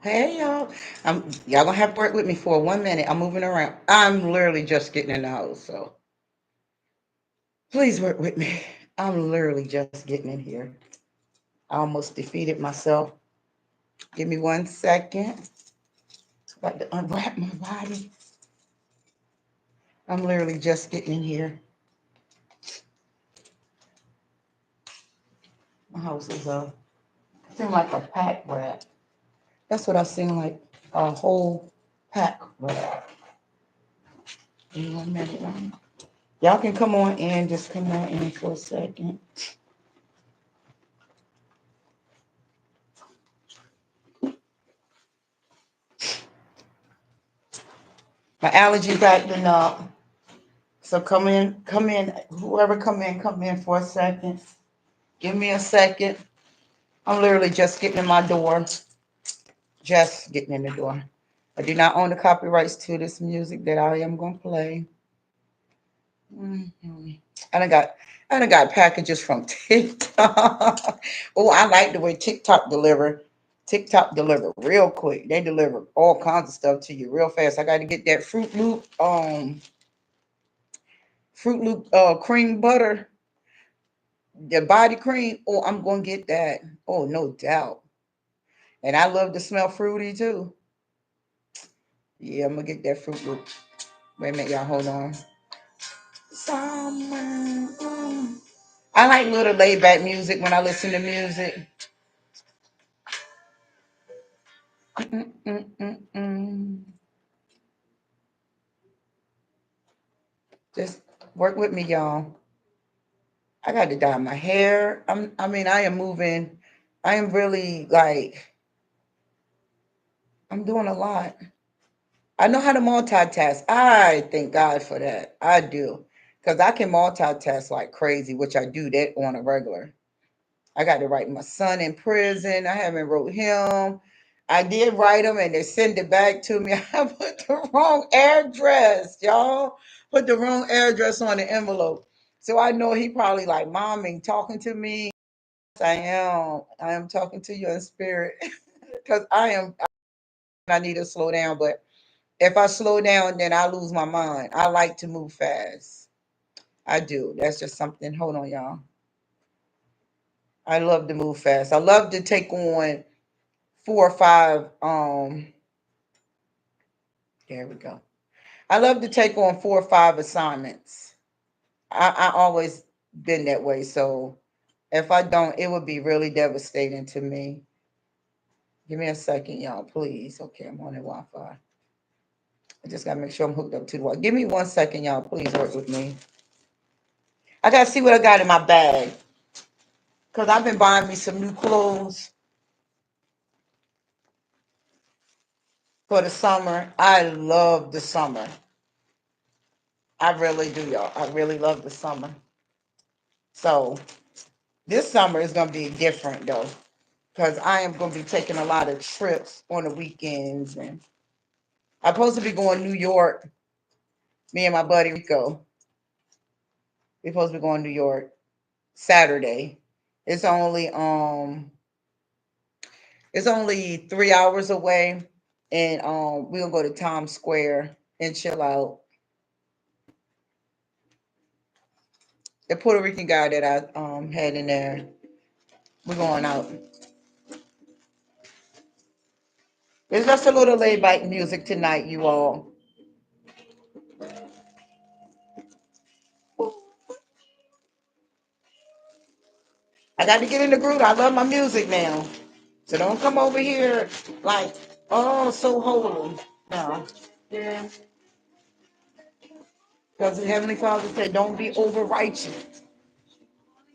Hey y'all. Y'all gonna have to work with me for 1 minute. I'm moving around. I'm literally just getting in the house, so please work with me. I'm literally just getting in here. I almost defeated myself. Give me 1 second. Got to unwrap my body. I'm literally just getting in here. My house is seem like a pack rat. That's what I seem like. A whole pack rat. Give me 1 minute. Y'all can come on in. Just come on in for a second. My allergies acting up. So come in, whoever come in for a second. Give me a second. I'm literally just getting in my door. Just getting in the door. I do not own the copyrights to this music that I am gonna play. Mhm. I done got I done got packages from TikTok. Oh, I like the way TikTok deliver. TikTok deliver real quick. They deliver all kinds of stuff to you real fast. I got to get that Fruit Loop cream butter, the body cream. Oh, I'm gonna get that. Oh, no doubt. And I love to smell fruity too. Yeah, I'm gonna get that Fruit Loop. Wait a minute, y'all. Hold on. Summer. I like little laid back music when I listen to music. Mm-mm-mm-mm. Just work with me, y'all. I got to dye my hair. I am moving. I am really like, I'm doing a lot. I know how to multitask. I thank God for that. I do. Because I can multitask like crazy, which I do that on a regular. I got to write my son in prison. I haven't wrote him. I did write him and they send it back to me. I put the wrong address, y'all. Put the wrong address on the envelope. So I know he probably like, Mom ain't talking to me. I am. I am talking to you in spirit. Because I need to slow down. But if I slow down, then I lose my mind. I like to move fast. I do. That's just something. Hold on, y'all. I love to move fast. I love to take on 4 or 5. There we go. I love to take on 4 or 5 assignments. I always been that way. So if I don't, it would be really devastating to me. Give me a second, y'all, please. Okay, I'm on the Wi-Fi. I just gotta make sure I'm hooked up to the Wi-Fi. Give me 1 second, y'all. Please work with me. I gotta see what I got in my bag because I've been buying me some new clothes for the summer. I love the summer. I really do, y'all. I really love the summer. So this summer is gonna be different though, because I am gonna be taking a lot of trips on the weekends, and I'm supposed to be going to New York. Me and my buddy Rico. We're supposed to be going to New York Saturday. It's only um it's only 3 hours away, and we're gonna go to Times Square and chill out. The Puerto Rican guy that I had in there, we're going out. It's just a little laid back music tonight, you all. I got to get in the groove. I love my music now. So don't come over here like, oh, so holy. No. Yeah. Because the Heavenly Father said, don't be over righteous.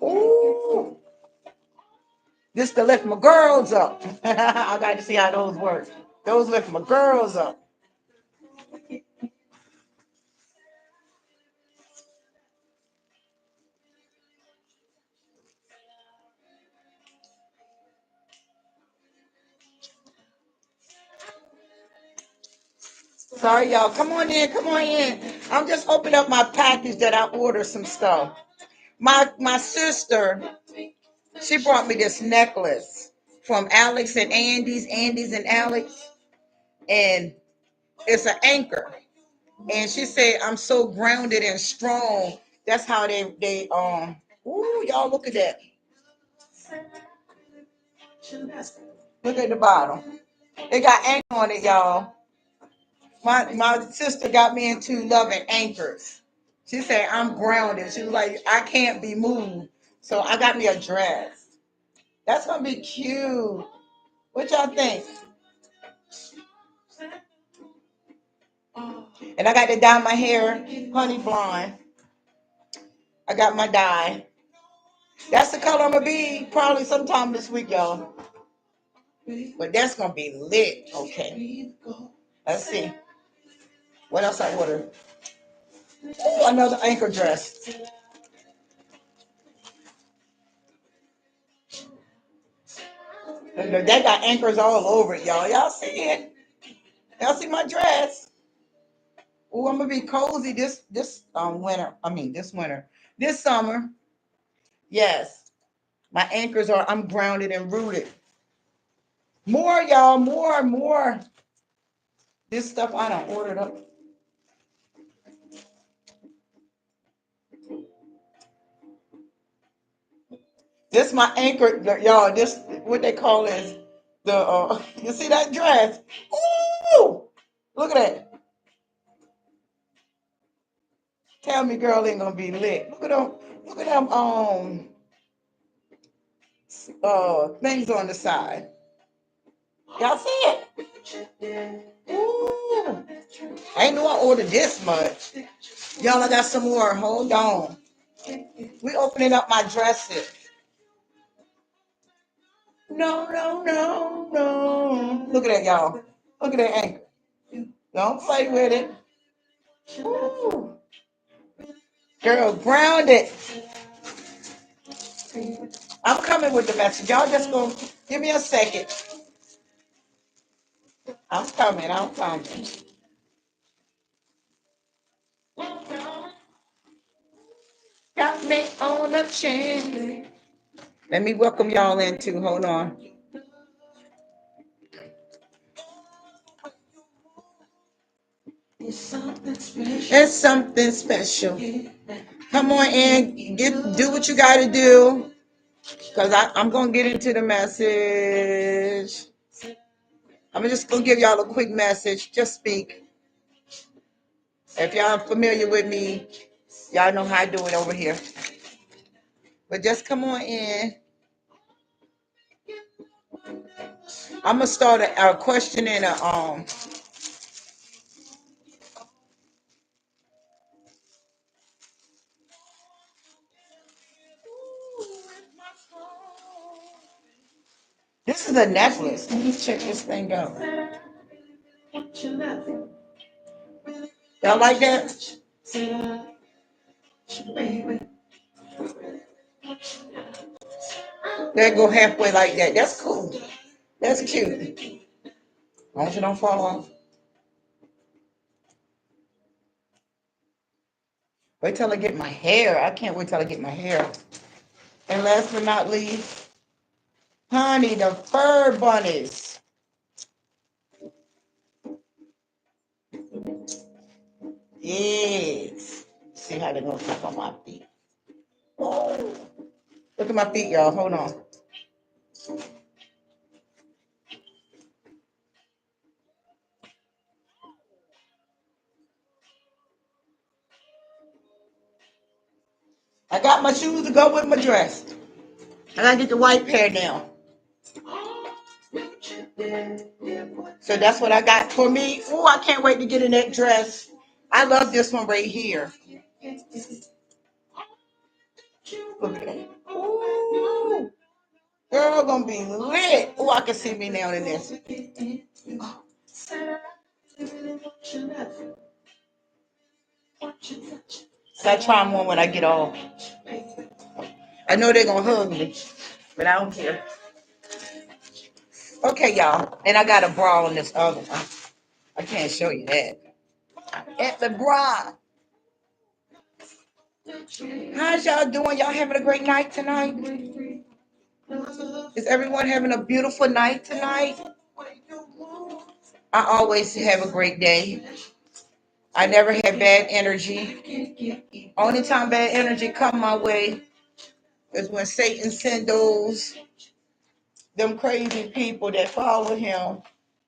Ooh. This to lift my girls up. I got to see how those work. Those lift my girls up. Sorry, y'all. Come on in. Come on in. I'm just opening up my package that I ordered some stuff. My sister, she brought me this necklace from Alex and Andy's and Alex, and it's an anchor. And she said, "I'm so grounded and strong." That's how they. Ooh, y'all look at that. Look at the bottom. It got anchor on it, y'all. My sister got me into loving anchors. She said I'm grounded. She was like, I can't be moved. So I got me a dress. That's gonna be cute. What y'all think? And I got to dye my hair honey blonde. I got my dye. That's the color I'm gonna be probably sometime this week, y'all. But that's gonna be lit. Okay. Let's see. What else I ordered? Ooh, another anchor dress. They got anchors all over it, y'all. Y'all see it? Y'all see my dress? Oh, I'm gonna be cozy this winter. I mean this winter. This summer. Yes. My anchors are I'm grounded and rooted. More, y'all, more. This stuff I done ordered up. This my anchor, y'all. This what they call is the you see that dress? Ooh! Look at that. Tell me girl ain't gonna be lit. Look at them things on the side. Y'all see it? Ooh. I ain't know I ordered this much. Y'all, I got some more. Hold on. We opening up my dresses. No. Look at that, y'all. Look at that anchor. Don't play with it. Ooh. Girl, grounded. I'm coming with the message. Y'all just gonna give me a second. I'm coming. Got me on a chain. Let me welcome y'all in too. Hold on. It's something special. Come on in. Do what you got to do. Because I'm going to get into the message. I'm just going to give y'all a quick message. Just speak. If y'all familiar with me, y'all know how I do it over here. But just come on in. I'm going to start a question and a. This is a necklace. Let me check this thing out. Y'all like that? They go halfway like that. That's cool. That's cute. As long as you don't fall off. Wait till I get my hair. I can't wait till I get my hair. And last but not least, honey, the fur bunnies. Yes. See how they're gonna tap on my feet. Oh, look at my feet, y'all. Hold on. I got my shoes to go with my dress. I gotta get the white pair now. So that's what I got for me. Oh, I can't wait to get in that dress. I love this one right here. Look at that. Ooh, girl, gonna be lit. Oh, I can see me now in this. So I try them on when I get off. I know they're gonna hug me, but I don't care. Okay, y'all. And I got a bra on this other one. I can't show you that. At the bra. How's y'all doing? Y'all having a great night tonight? Is everyone having a beautiful night tonight? I always have a great day. I never had bad energy. Only time bad energy come my way is when Satan send those them crazy people that follow him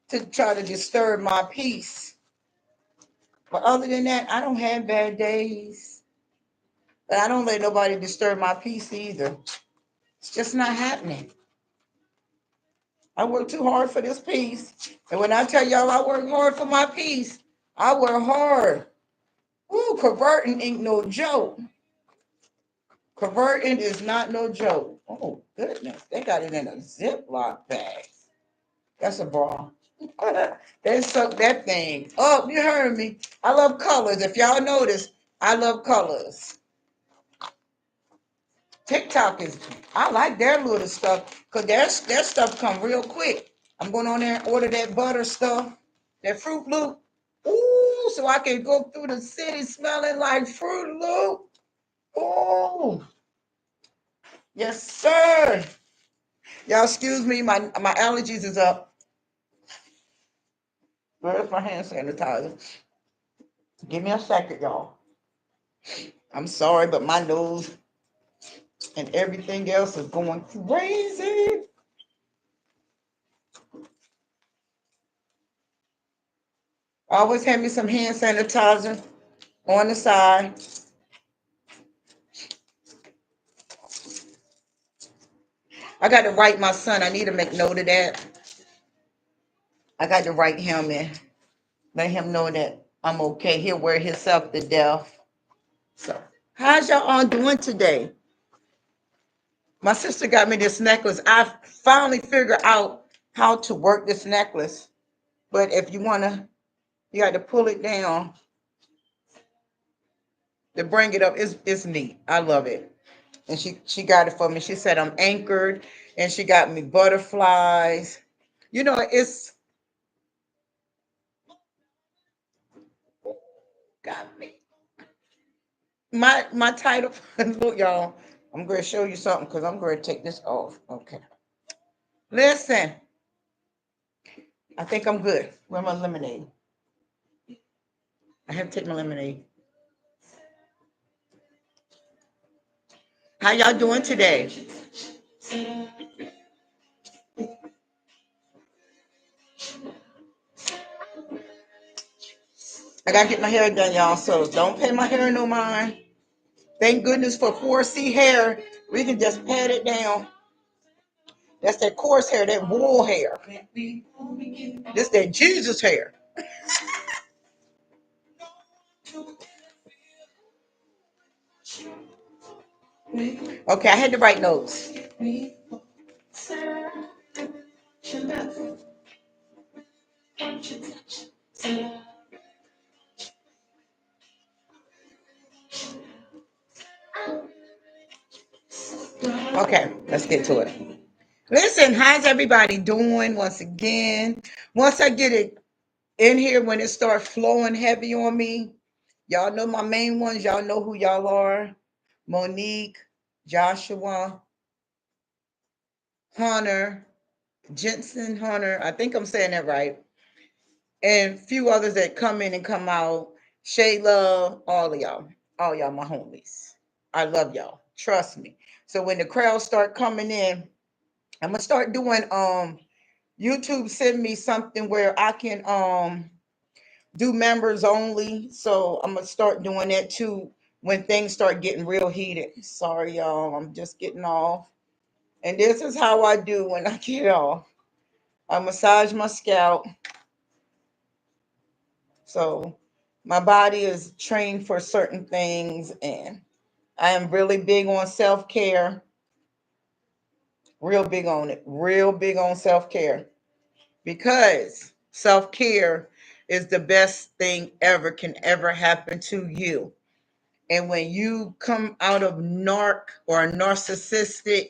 to try to disturb my peace. But other than that, I don't have bad days. But I don't let nobody disturb my peace either. It's just not happening. I work too hard for this peace. And when I tell y'all I work hard for my peace, I work hard. Ooh, converting ain't no joke. Converting is not no joke. Oh, goodness. They got it in a Ziploc bag. That's a bra. They suck that thing up. You heard me. I love colors. If y'all notice, I love colors. TikTok is, I like their little stuff because their stuff come real quick. I'm going on there and order that butter stuff, that Fruit Loop. Ooh, so I can go through the city smelling like Fruit Loop. Ooh, yes, sir. Y'all excuse me, my allergies is up. Where's my hand sanitizer? Give me a second, y'all. I'm sorry, but my nose and everything else is going crazy. Always have me some hand sanitizer on the side. I got to write my son. I need to make note of that. I got to write him and let him know that I'm okay. He'll wear himself to death. So, how's y'all all doing today? My sister got me this necklace. I finally figured out how to work this necklace. But if you want to, you got to pull it down to bring it up. It's neat. I love it. And she got it for me. She said I'm anchored, and she got me butterflies. You know, it's got me. My title. Look, y'all. I'm going to show you something because I'm going to take this off. Okay. Listen. I think I'm good. Where's my lemonade? I have to take my lemonade. How y'all doing today? I gotta get my hair done, y'all. So don't pay my hair no mind. Thank goodness for 4C hair. We can just pat it down. That's that coarse hair, that wool hair. This that Jesus hair. Okay, I had to write notes. Okay, let's get to it. Listen, how's everybody doing once again? Once I get it in here, when it starts flowing heavy on me, y'all know my main ones. Y'all know who y'all are. Monique, Joshua, Hunter, Jensen Hunter. I think I'm saying that right. And a few others that come in and come out. Shayla, all of y'all. All y'all my homies. I love y'all. Trust me. So when the crowds start coming in, I'm gonna start doing YouTube send me something where I can do members only. So I'm gonna start doing that too when things start getting real heated. Sorry, y'all. I'm just getting off. And this is how I do when I get off. I massage my scalp. So my body is trained for certain things, and I am really big on self-care. Real big on it. Real big on self-care. Because self-care is the best thing ever can ever happen to you. And when you come out of narcissistic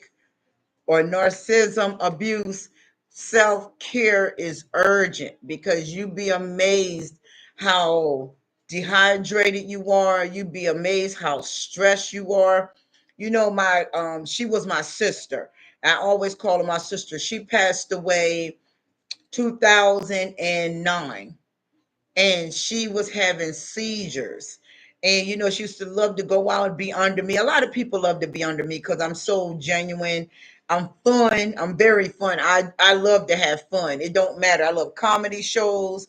or narcissism abuse, self-care is urgent because you be amazed how dehydrated you are. You be amazed how stressed you are. My she was my sister. I always call her my sister. She passed away 2009, and she was having seizures. And she used to love to go out and be under me. A lot of people love to be under me because I'm so genuine. I'm fun. I'm very fun. I love to have fun. It don't matter. I love comedy shows.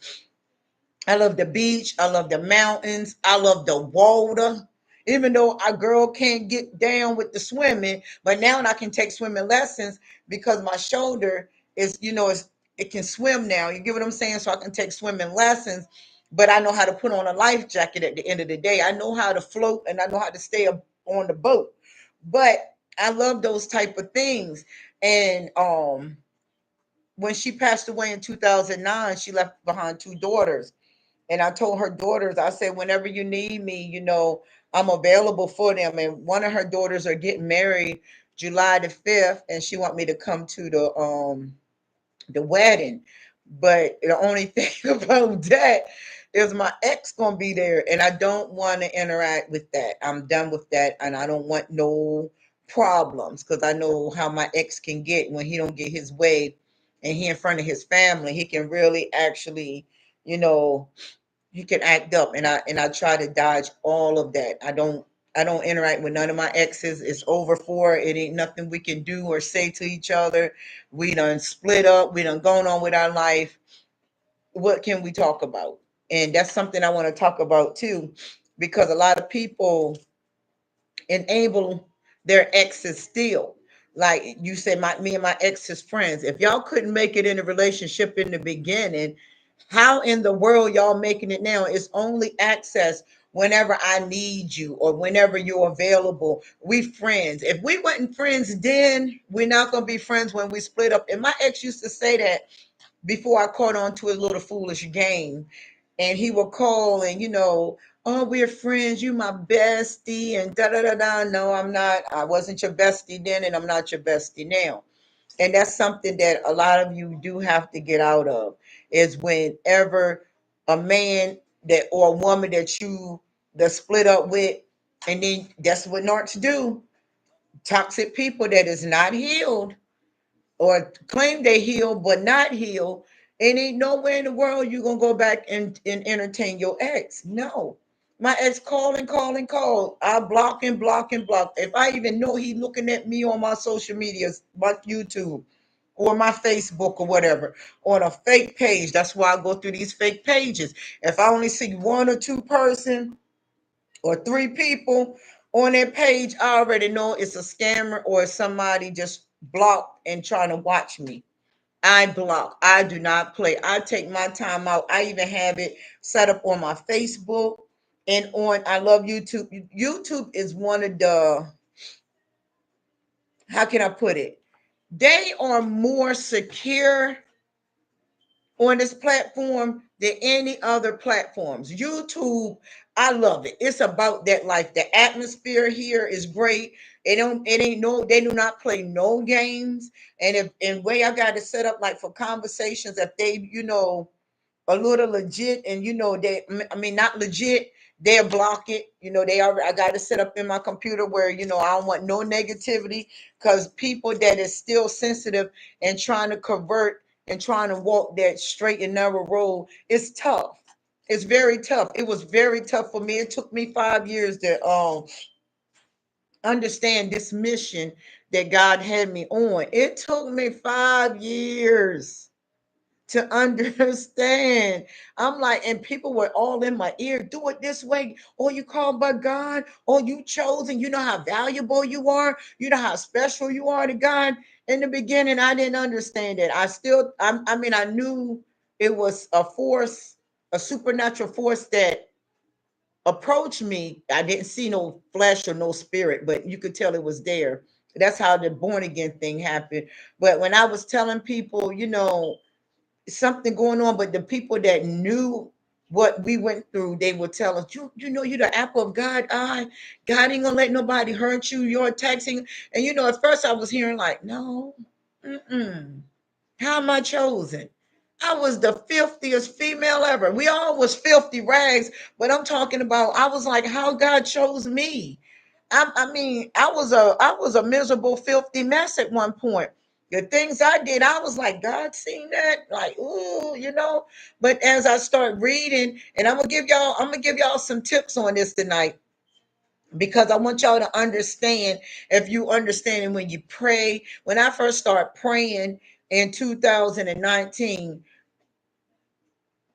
I love the beach. I love the mountains. I love the water. Even though our girl can't get down with the swimming, but now I can take swimming lessons because my shoulder it can swim now. You get what I'm saying? So I can take swimming lessons, but I know how to put on a life jacket at the end of the day. I know how to float and I know how to stay up on the boat. But I love those type of things. And when she passed away in 2009, she left behind two daughters. And I told her daughters, I said, whenever you need me, I'm available for them. And one of her daughters are getting married July the 5th, and she want me to come to the wedding. But the only thing about that is my ex gonna be there, and I don't want to interact with that. I'm done with that, and I don't want no problems because I know how my ex can get when he don't get his way, and he in front of his family. He can really actually, you know, you can act up, and I try to dodge all of that. I don't interact with none of my exes. It's over for it. Ain't nothing we can do or say to each other. We done split up. We done gone on with our life. What can we talk about? And that's something I want to talk about too, because a lot of people enable their exes still. Like you said, me and my ex is friends. If y'all couldn't make it in a relationship in the beginning, how in the world y'all making it now? It's only access whenever I need you or whenever you're available. We friends. If we wasn't friends then, we're not gonna be friends when we split up. And my ex used to say that before I caught on to his little foolish game. And he would call and, oh, we're friends. You my bestie and da da da da. No, I'm not. I wasn't your bestie then, and I'm not your bestie now. And that's something that a lot of you do have to get out of is whenever a man that or a woman that split up with, and then that's what narcs do. Toxic people that is not healed or claim they healed but not healed, and ain't nowhere in the world you gonna go back and entertain your ex. No. My ex call and call and call. I block and block and block. If I even know he looking at me on my social medias, my YouTube or my Facebook or whatever, on a fake page. That's why I go through these fake pages. If I only see one or two person or three people on their page, I already know it's a scammer or somebody just blocked and trying to watch me. I block. I do not play. I take my time out. I even have it set up on my Facebook and on. I love YouTube. YouTube is one of the, how can I put it? They are more secure on this platform than any other platforms. YouTube, I love it. It's about that life. The atmosphere here is great. They do not play no games. And if in way I got it set up like for conversations, if they, a little legit and they, I mean, not legit, they'll block it. They already, I got it set up in my computer where I don't want no negativity, because people that is still sensitive and trying to convert and trying to walk that straight and narrow road, it's tough. It's very tough. It was very tough for me. It took me 5 years to understand this mission that God had me on. It took me 5 years to understand. I'm like, and people were all in my ear, do it this way. Oh, you called by God. Oh, you chosen. You know how valuable you are. You know how special you are to God. In the beginning, I didn't understand it. I mean, I knew it was a force, a supernatural force that approached me. I didn't see no flesh or no spirit, but you could tell it was there. That's how the born again thing happened. But when I was telling people, something going on, but the people that knew what we went through, they would tell us, you're the apple of God eye. God ain't gonna let nobody hurt you. You're taxing. And at first I was hearing like, no, mm-mm. How am I chosen? I was the filthiest female ever. We all was filthy rags, but I'm talking about I was like, how God chose me. I mean, I was a miserable, filthy mess at one point. The things I did, I was like, God seen that, like, ooh, But as I start reading, and I'm gonna give y'all some tips on this tonight, because I want y'all to understand. If you understand, and when you pray, when I first started praying in 2019,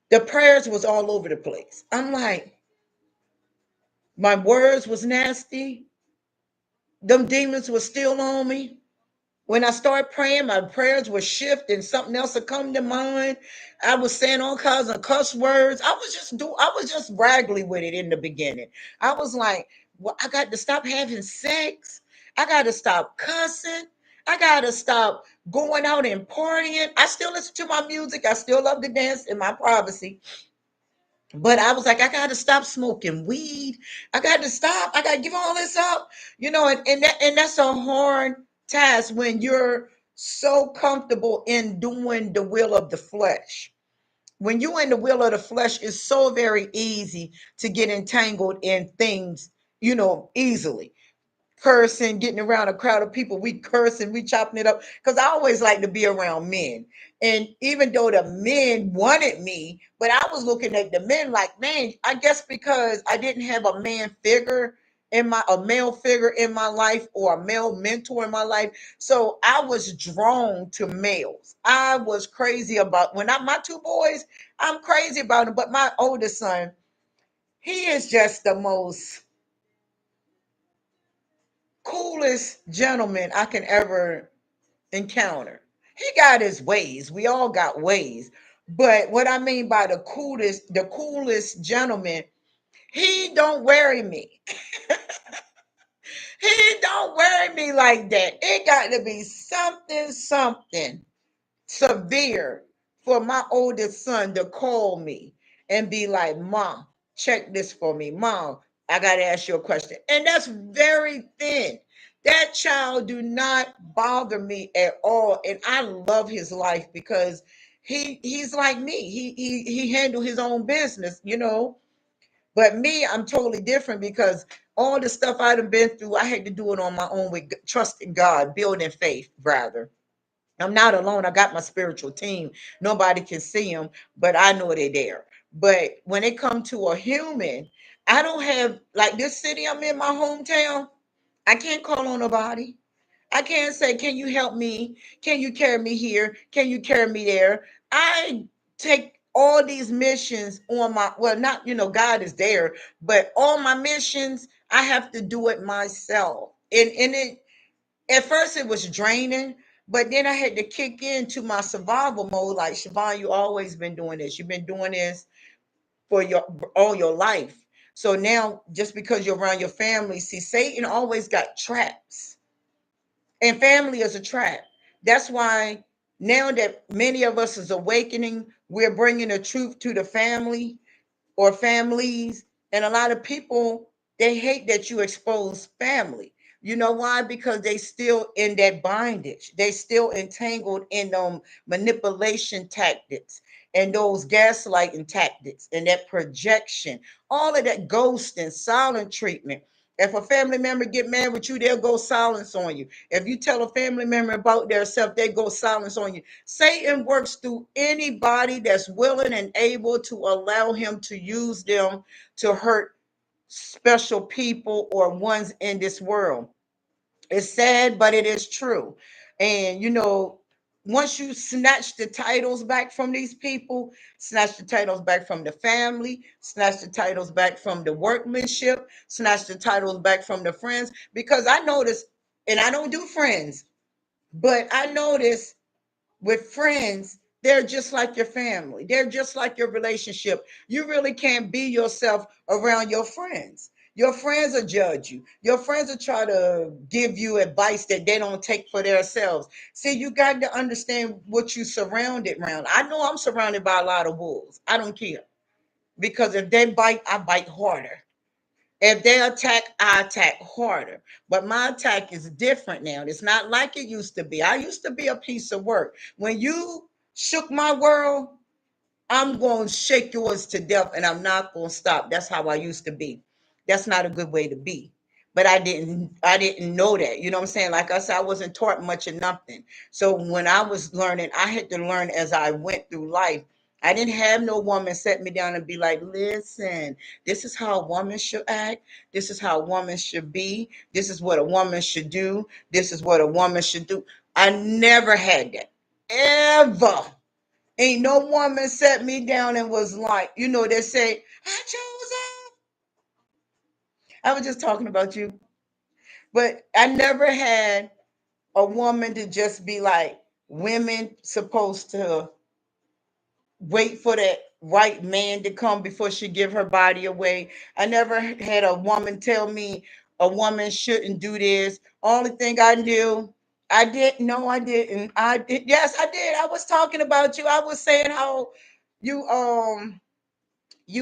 the prayers was all over the place. I'm like, my words was nasty. Them demons were still on me. When I started praying, my prayers would shift and something else would come to mind. I was saying all kinds of cuss words. I was just raggedy with it in the beginning. I was like, well, I got to stop having sex. I got to stop cussing. I got to stop going out and partying. I still listen to my music. I still love to dance in my privacy. But I was like, I got to stop smoking weed. I got to stop. I got to give all this up. And that's a hard task when you're so comfortable in doing the will of the flesh. When you're in the will of the flesh, it's so very easy to get entangled in things, easily. Cursing, getting around a crowd of people, we cursing, we chopping it up. Because I always like to be around men. And even though the men wanted me, but I was looking at the men like, man, I guess because I didn't have a male figure in my life, or a male mentor in my life. So I was drawn to males. I was crazy about my two boys, I'm crazy about them. But my oldest son, he is just the most coolest gentleman I can ever encounter. He got his ways. We all got ways. But what I mean by the coolest gentleman, he don't worry me. He don't worry me like that. It got to be something severe for my oldest son to call me and be like, Mom, check this for me. Mom, I got to ask you a question. And that's very thin. That child do not bother me at all. And I love his life because he's like me. He handled his own business. But me, I'm totally different because all the stuff I'd have been through, I had to do it on my own with trusting God, building faith, rather. I'm not alone. I got my spiritual team. Nobody can see them, but I know they're there. But when it comes to a human, I don't have, like, this city I'm in, my hometown. I can't call on nobody. I can't say, can you help me? Can you carry me here? Can you carry me there? I take all these missions on my, well, not, God is there, but all my missions, I have to do it myself. And at first it was draining, but then I had to kick into my survival mode. Like, Siobhan, you always been doing this. You've been doing this for all your life. So now, just because you're around your family, see, Satan always got traps, and family is a trap. That's why now that many of us is awakening, we're bringing the truth to the family or families. And a lot of people, they hate that you expose family. You know why? Because they still in that bondage. They still entangled in manipulation tactics and those gaslighting tactics and that projection, all of that ghost and silent treatment. If a family member get mad with you, they'll go silence on you. If you tell a family member about their self, they go silence on you. Satan works through anybody that's willing and able to allow him to use them to hurt special people or ones in this world. It's sad, but it is true. And once you snatch the titles back from these people, snatch the titles back from the family, snatch the titles back from the workmanship, snatch the titles back from the friends. Because I notice, and I don't do friends, but I notice with friends, they're just like your family. They're just like your relationship. You really can't be yourself around your friends. Your friends will judge you. Your friends will try to give you advice that they don't take for themselves. See, you got to understand what you surrounded around. I know I'm surrounded by a lot of wolves. I don't care. Because if they bite, I bite harder. If they attack, I attack harder. But my attack is different now. It's not like it used to be. I used to be a piece of work. When you shook my world, I'm going to shake yours to death and I'm not going to stop. That's how I used to be. That's not a good way to be. but I didn't know that. You know what I'm saying? Like I said, I wasn't taught much of nothing. So when I was learning, I had to learn as I went through life. I didn't have no woman set me down and be like, listen, this is how a woman should act. This is how a woman should be. This is what a woman should do. This is what a woman should do. I never had that. Ever. Ain't no woman set me down and was like, they say, I chose her. I was just talking about you. But I never had a woman to just be like, women supposed to wait for that right man to come before she give her body away. I never had a woman tell me a woman shouldn't do this. Only thing I knew, I didn't. No, I didn't. I did. Yes, I did. I was talking about you. I was saying how you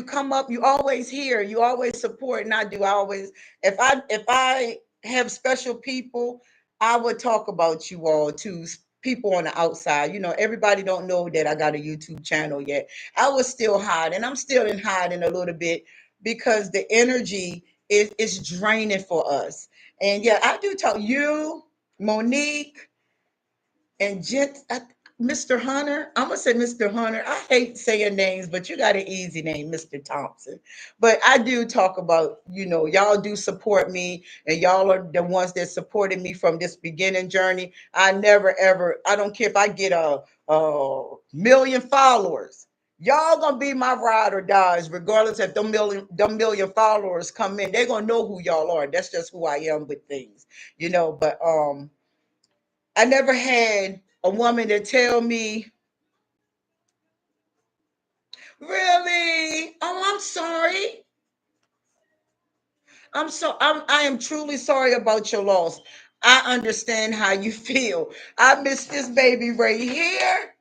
come up, you always hear, you always support, and I do. I always, if I have special people, I would talk about you all to people on the outside. Everybody don't know that I got a YouTube channel yet. I was still hiding. I'm still in hiding a little bit because the energy is draining for us. And yeah, I do talk you, Monique, and Mr. Hunter. I'm gonna say Mr. Hunter. I hate saying names, but you got an easy name, Mr. Thompson. But I do talk about, y'all do support me, and y'all are the ones that supported me from this beginning journey. I never ever. I don't care if I get a million followers. Y'all gonna be my ride or dies, regardless if them million followers come in. They're gonna know who y'all are. That's just who I am with things, But I never had a woman to tell me, really? Oh, I'm sorry. I am truly sorry about your loss. I understand how you feel. I miss this baby right here.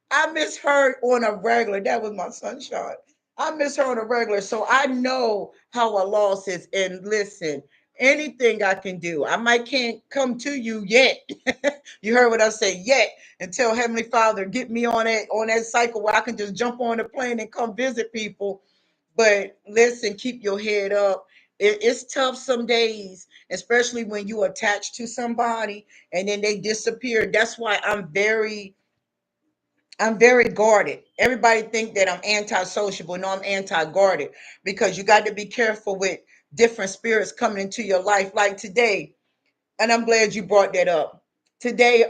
I miss her on a regular. That was my sunshine. I miss her on a regular. So I know how a loss is. And listen, anything I can do. I might can't come to you yet. You heard what I say, yet, and tell Heavenly Father, get me on that cycle where I can just jump on the plane and come visit people. But listen, keep your head up. It's tough some days, especially when you attach to somebody and then they disappear. That's why I'm very guarded. Everybody think that I'm anti-sociable. No, I'm anti-guarded because you got to be careful with different spirits coming into your life. Like today, and I'm glad you brought that up. Today,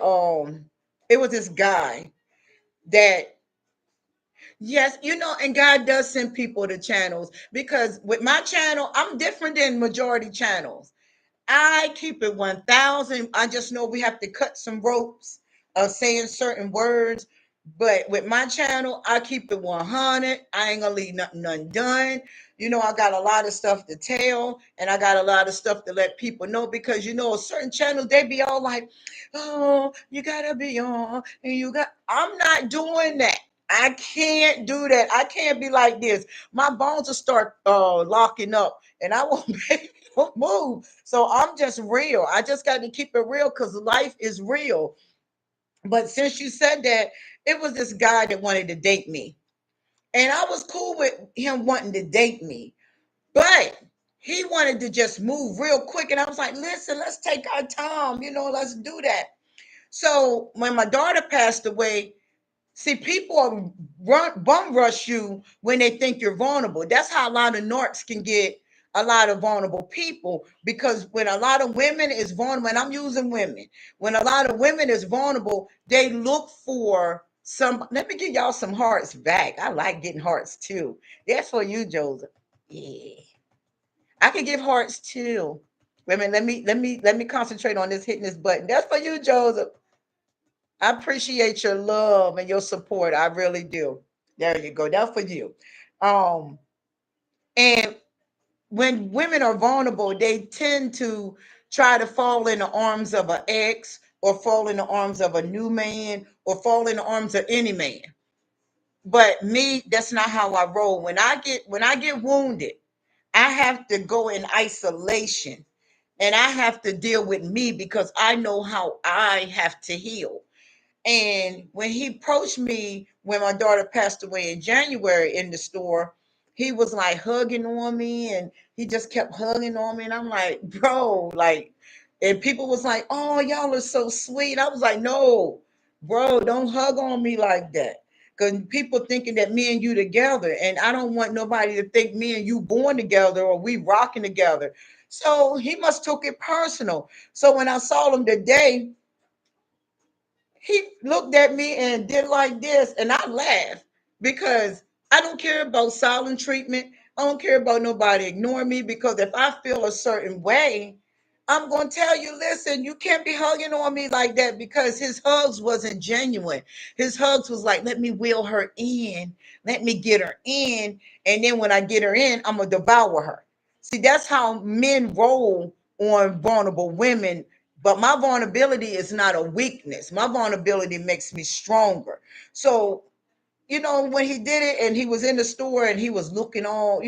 it was this guy that, yes, and God does send people to channels because with my channel, I'm different than majority channels. I keep it 1,000. I just know we have to cut some ropes of saying certain words. But with my channel, I keep it 100. I ain't gonna leave nothing undone. I got a lot of stuff to tell, and I got a lot of stuff to let people know because certain channels they be all like, "Oh, you gotta be on," and I'm not doing that. I can't do that. I can't be like this. My bones will start locking up, and I won't be able to move. So I'm just real. I just got to keep it real because life is real. But since you said that, it was this guy that wanted to date me. And I was cool with him wanting to date me. But he wanted to just move real quick. And I was like, listen, let's take our time. Let's do that. So when my daughter passed away, see, people bum rush you when they think you're vulnerable. That's how a lot of narcs can get a lot of vulnerable people because when a lot of women is vulnerable, and I'm using women, when a lot of women is vulnerable, they look for some. Let me give y'all some hearts back. I like getting hearts too. That's for you, Joseph. Yeah, I can give hearts too. Wait a minute. Let me concentrate on this hitting this button. That's for you, Joseph. I appreciate your love and your support. I really do. There you go. That's for you. Um, and when women are vulnerable, they tend to try to fall in the arms of an ex or fall in the arms of a new man or fall in the arms of any man. But me, that's not how I roll. When I get wounded, I have to go in isolation and I have to deal with me because I know how I have to heal. And when he approached me when my daughter passed away in January in the store, he was like hugging on me, and he just kept hugging on me, and I'm like, bro, like, and people was like, oh, y'all are so sweet. I was like, no, bro, don't hug on me like that. Because people thinking that me and you together, and I don't want nobody to think me and you born together or we rocking together. So he must took it personal. So when I saw him today, he looked at me and did like this, and I laughed because I don't care about silent treatment. I don't care about nobody ignoring me, because if I feel a certain way, I'm going to tell you, listen, you can't be hugging on me like that, because his hugs wasn't genuine. His hugs was like, let me wheel her in, let me get her in, and then when I get her in, I'm going to devour her. See, that's how men roll on vulnerable women, but my vulnerability is not a weakness. My vulnerability makes me stronger. So, when he did it and he was in the store and he was looking all,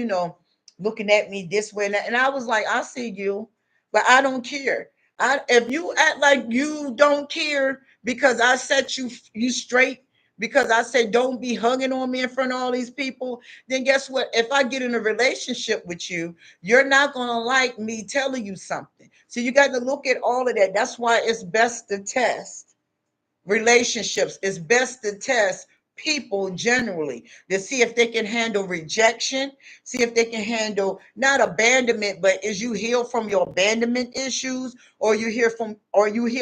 looking at me this way and that, and I was like, I see you, but I don't care. If you act like you don't care because I set you straight, because I said don't be hugging on me in front of all these people, then guess what? If I get in a relationship with you, you're not gonna like me telling you something. So you got to look at all of that. That's why it's best to test relationships. It's best to test people generally to see if they can handle rejection, see if they can handle not abandonment, but is you heal from your abandonment issues, or you heal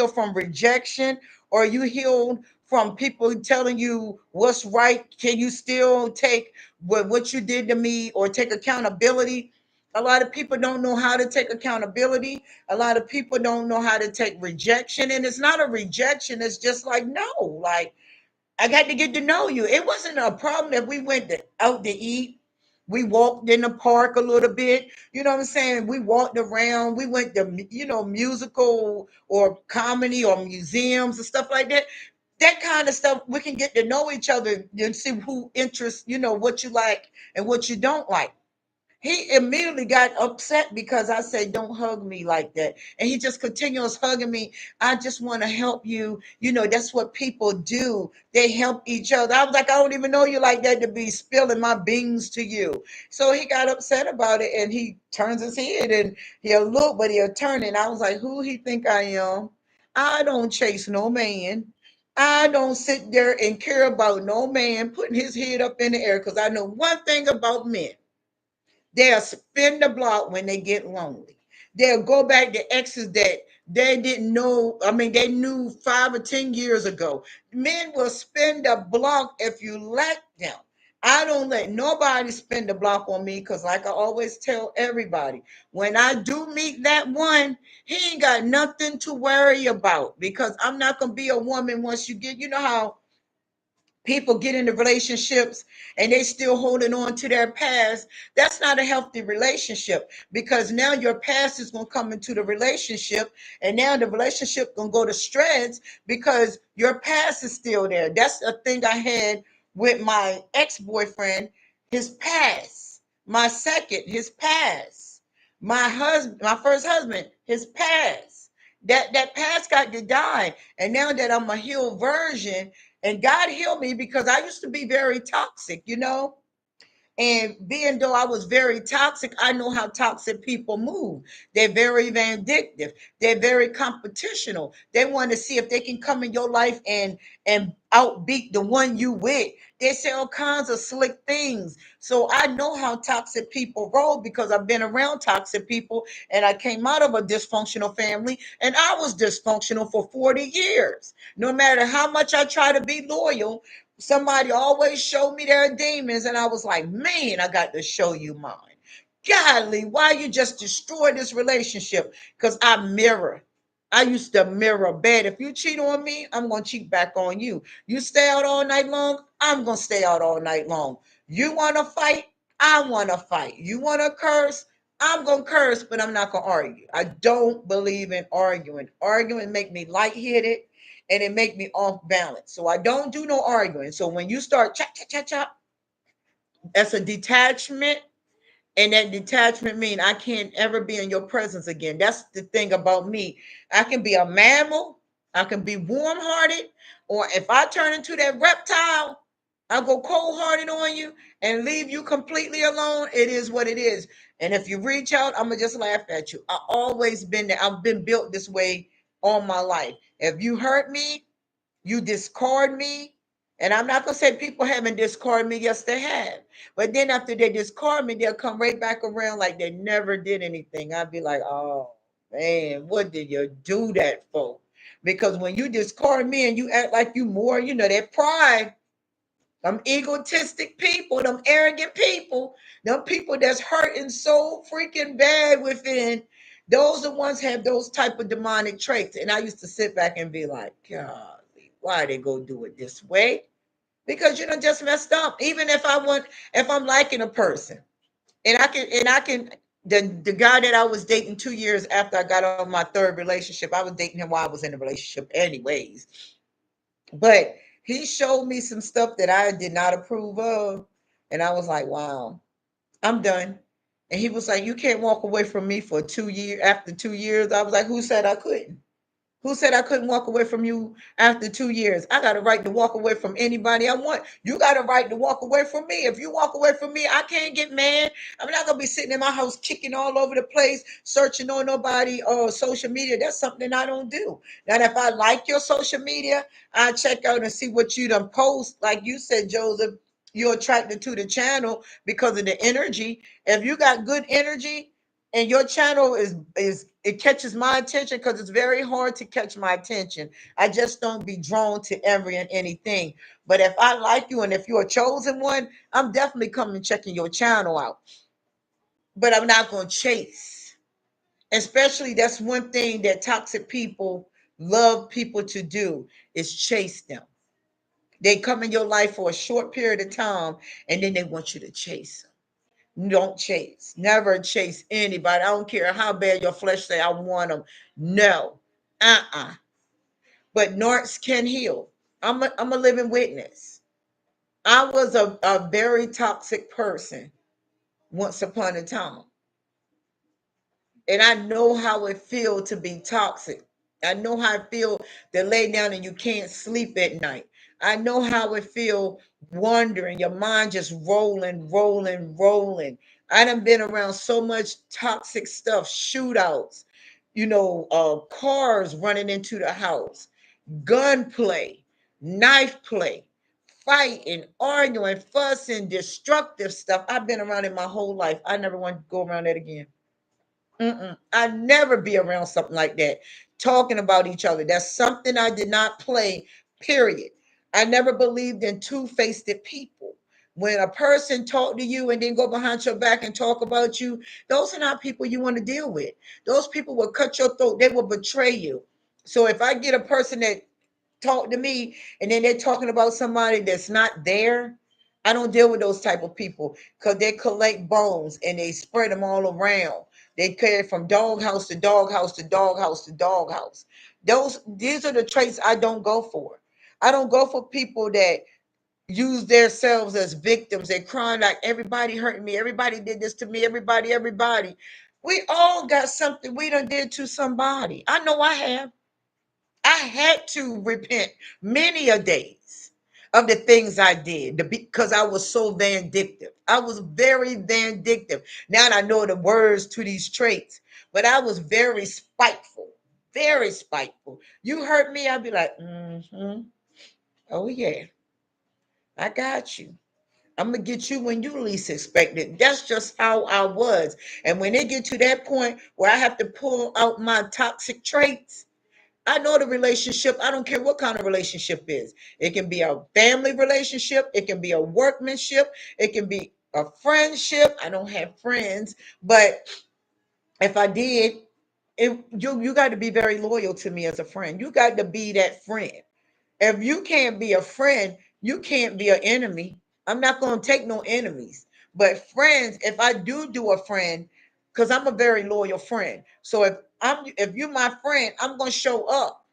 from rejection, or you heal from people telling you what's right. Can you still take what you did to me, or take accountability? A lot of people don't know how to take accountability. A lot of people don't know how to take rejection. And it's not a rejection. It's just like, no, like, I got to get to know you. It wasn't a problem if we went out to eat. We walked in the park a little bit. You know what I'm saying? We walked around. We went to, musical or comedy or museums and stuff like that. That kind of stuff, we can get to know each other and see who interests, what you like and what you don't like. He immediately got upset because I said, don't hug me like that. And he just continues hugging me. I just want to help you. That's what people do. They help each other. I was like, I don't even know you like that to be spilling my beans to you. So he got upset about it, and he turns his head and he'll look, but he'll turn. And I was like, who he think I am? I don't chase no man. I don't sit there and care about no man putting his head up in the air, because I know one thing about men. They'll spin the block when they get lonely. They'll go back to exes that they didn't know. I mean, they knew 5 or 10 years ago. Men will spin the block if you let them. I don't let nobody spin the block on me, because, like I always tell everybody, when I do meet that one, he ain't got nothing to worry about, because I'm not going to be a woman once you get, how people get into relationships and they still holding on to their past. That's not a healthy relationship, because now your past is going to come into the relationship, and now the relationship going to go to shreds because your past is still there. That's a thing I had with my ex-boyfriend. His past. My second, his past. My husband, my first husband, his past. That past got to die. And now that I'm a healed version, and God healed me, because I used to be very toxic. And being though I was very toxic, I know how toxic people move. They're very vindictive. They're very competitional. They want to see if they can come in your life and outbeat the one you with. They say all kinds of slick things. So I know how toxic people roll, because I've been around toxic people, and I came out of a dysfunctional family, and I was dysfunctional for 40 years. No matter how much I try to be loyal, somebody always showed me their demons, and I was like, man, I got to show you mine. Golly, why you just destroy this relationship? Because I mirror. I used to mirror bad. If you cheat on me, I'm going to cheat back on you. You stay out all night long, I'm going to stay out all night long. You want to fight, I want to fight. You want to curse, I'm going to curse, but I'm not going to argue. I don't believe in arguing. Arguing make me lightheaded, and it make me off balance. So I don't do no arguing. So when you start chop, chop, chop, chop, that's a detachment. And that detachment mean I can't ever be in your presence again. That's the thing about me. I can be a mammal, I can be warm-hearted, or if I turn into that reptile, I'll go cold hearted on you and leave you completely alone. It is what it is. And if you reach out, I'm gonna just laugh at you. I always been there. I've been built this way all my life. If you hurt me, you discard me. And I'm not gonna say people haven't discarded me. Yes, they have. But then after they discard me, they'll come right back around like they never did anything. I'd be like, oh man, what did you do that for? Because when you discard me and you act like you more, that pride, them egotistic people, them arrogant people, them people that's hurting so freaking bad within, those the ones have those type of demonic traits. And I used to sit back and be like, God, why they go do it this way? Because you done just messed up. Even if I'm liking a person, and I can the guy that I was dating 2 years after I got on my third relationship, I was dating him while I was in a relationship anyways. But he showed me some stuff that I did not approve of. And I was like, wow, I'm done. And he was like, you can't walk away from me for 2 years. After 2 years, I was like, who said I couldn't? Who said I couldn't walk away from you after 2 years? I got a right to walk away from anybody I want. You got a right to walk away from me. If you walk away from me, I can't get mad. I'm not gonna be sitting in my house kicking all over the place, searching on nobody or social media. That's something I don't do. Now, if I like your social media, I check out and see what you done post. Like you said, Joseph, you're attracted to the channel because of the energy. If you got good energy, and your channel is it catches my attention because it's very hard to catch my attention. I just don't be drawn to every and anything. But if I like you and if you're a chosen one, I'm definitely coming checking your channel out. But I'm not going to chase. Especially that's one thing that toxic people love people to do is chase them. They come in your life for a short period of time and then they want you to chase them. Don't chase. Never chase anybody. I don't care how bad your flesh say I want them. No. Uh-uh. But Narcs can heal. I'm a living witness. I was a very toxic person once upon a time. And I know how it feels to be toxic. I know how it feels to lay down and you can't sleep at night. I know how it feels wandering, your mind just rolling, rolling, rolling. I done been around so much toxic stuff, shootouts, cars running into the house, gunplay, knife play, fighting, arguing, fussing, destructive stuff. I've been around it my whole life. I never want to go around that again. Mm-mm. I never be around something like that. Talking about each other. That's something I did not play, period. I never believed in two-faced people. When a person talk to you and then go behind your back and talk about you, those are not people you want to deal with. Those people will cut your throat. They will betray you. So if I get a person that talk to me and then they're talking about somebody that's not there, I don't deal with those type of people because they collect bones and they spread them all around. They carry from doghouse to doghouse to doghouse to doghouse. These are the traits I don't go for. I don't go for people that use themselves as victims and crying like everybody hurt me, everybody did this to me, everybody. We all got something we done did to somebody. I know I have. I had to repent many a days of the things I did because I was so vindictive. I was very vindictive. Now I know the words to these traits, but I was very spiteful, very spiteful. You hurt me, I'd be like, mm-hmm. Oh yeah, I got you. I'm gonna get you when you least expect it. That's just how I was. And when it get to that point where I have to pull out my toxic traits, I know the relationship. I don't care what kind of relationship is. It can be a family relationship. It can be a workmanship. It can be a friendship. I don't have friends, but if I did, you got to be very loyal to me as a friend. You got to be that friend. If you can't be a friend, you can't be an enemy. I'm not going to take no enemies. But friends, if I do a friend, because I'm a very loyal friend. So if you're my friend, I'm going to show up.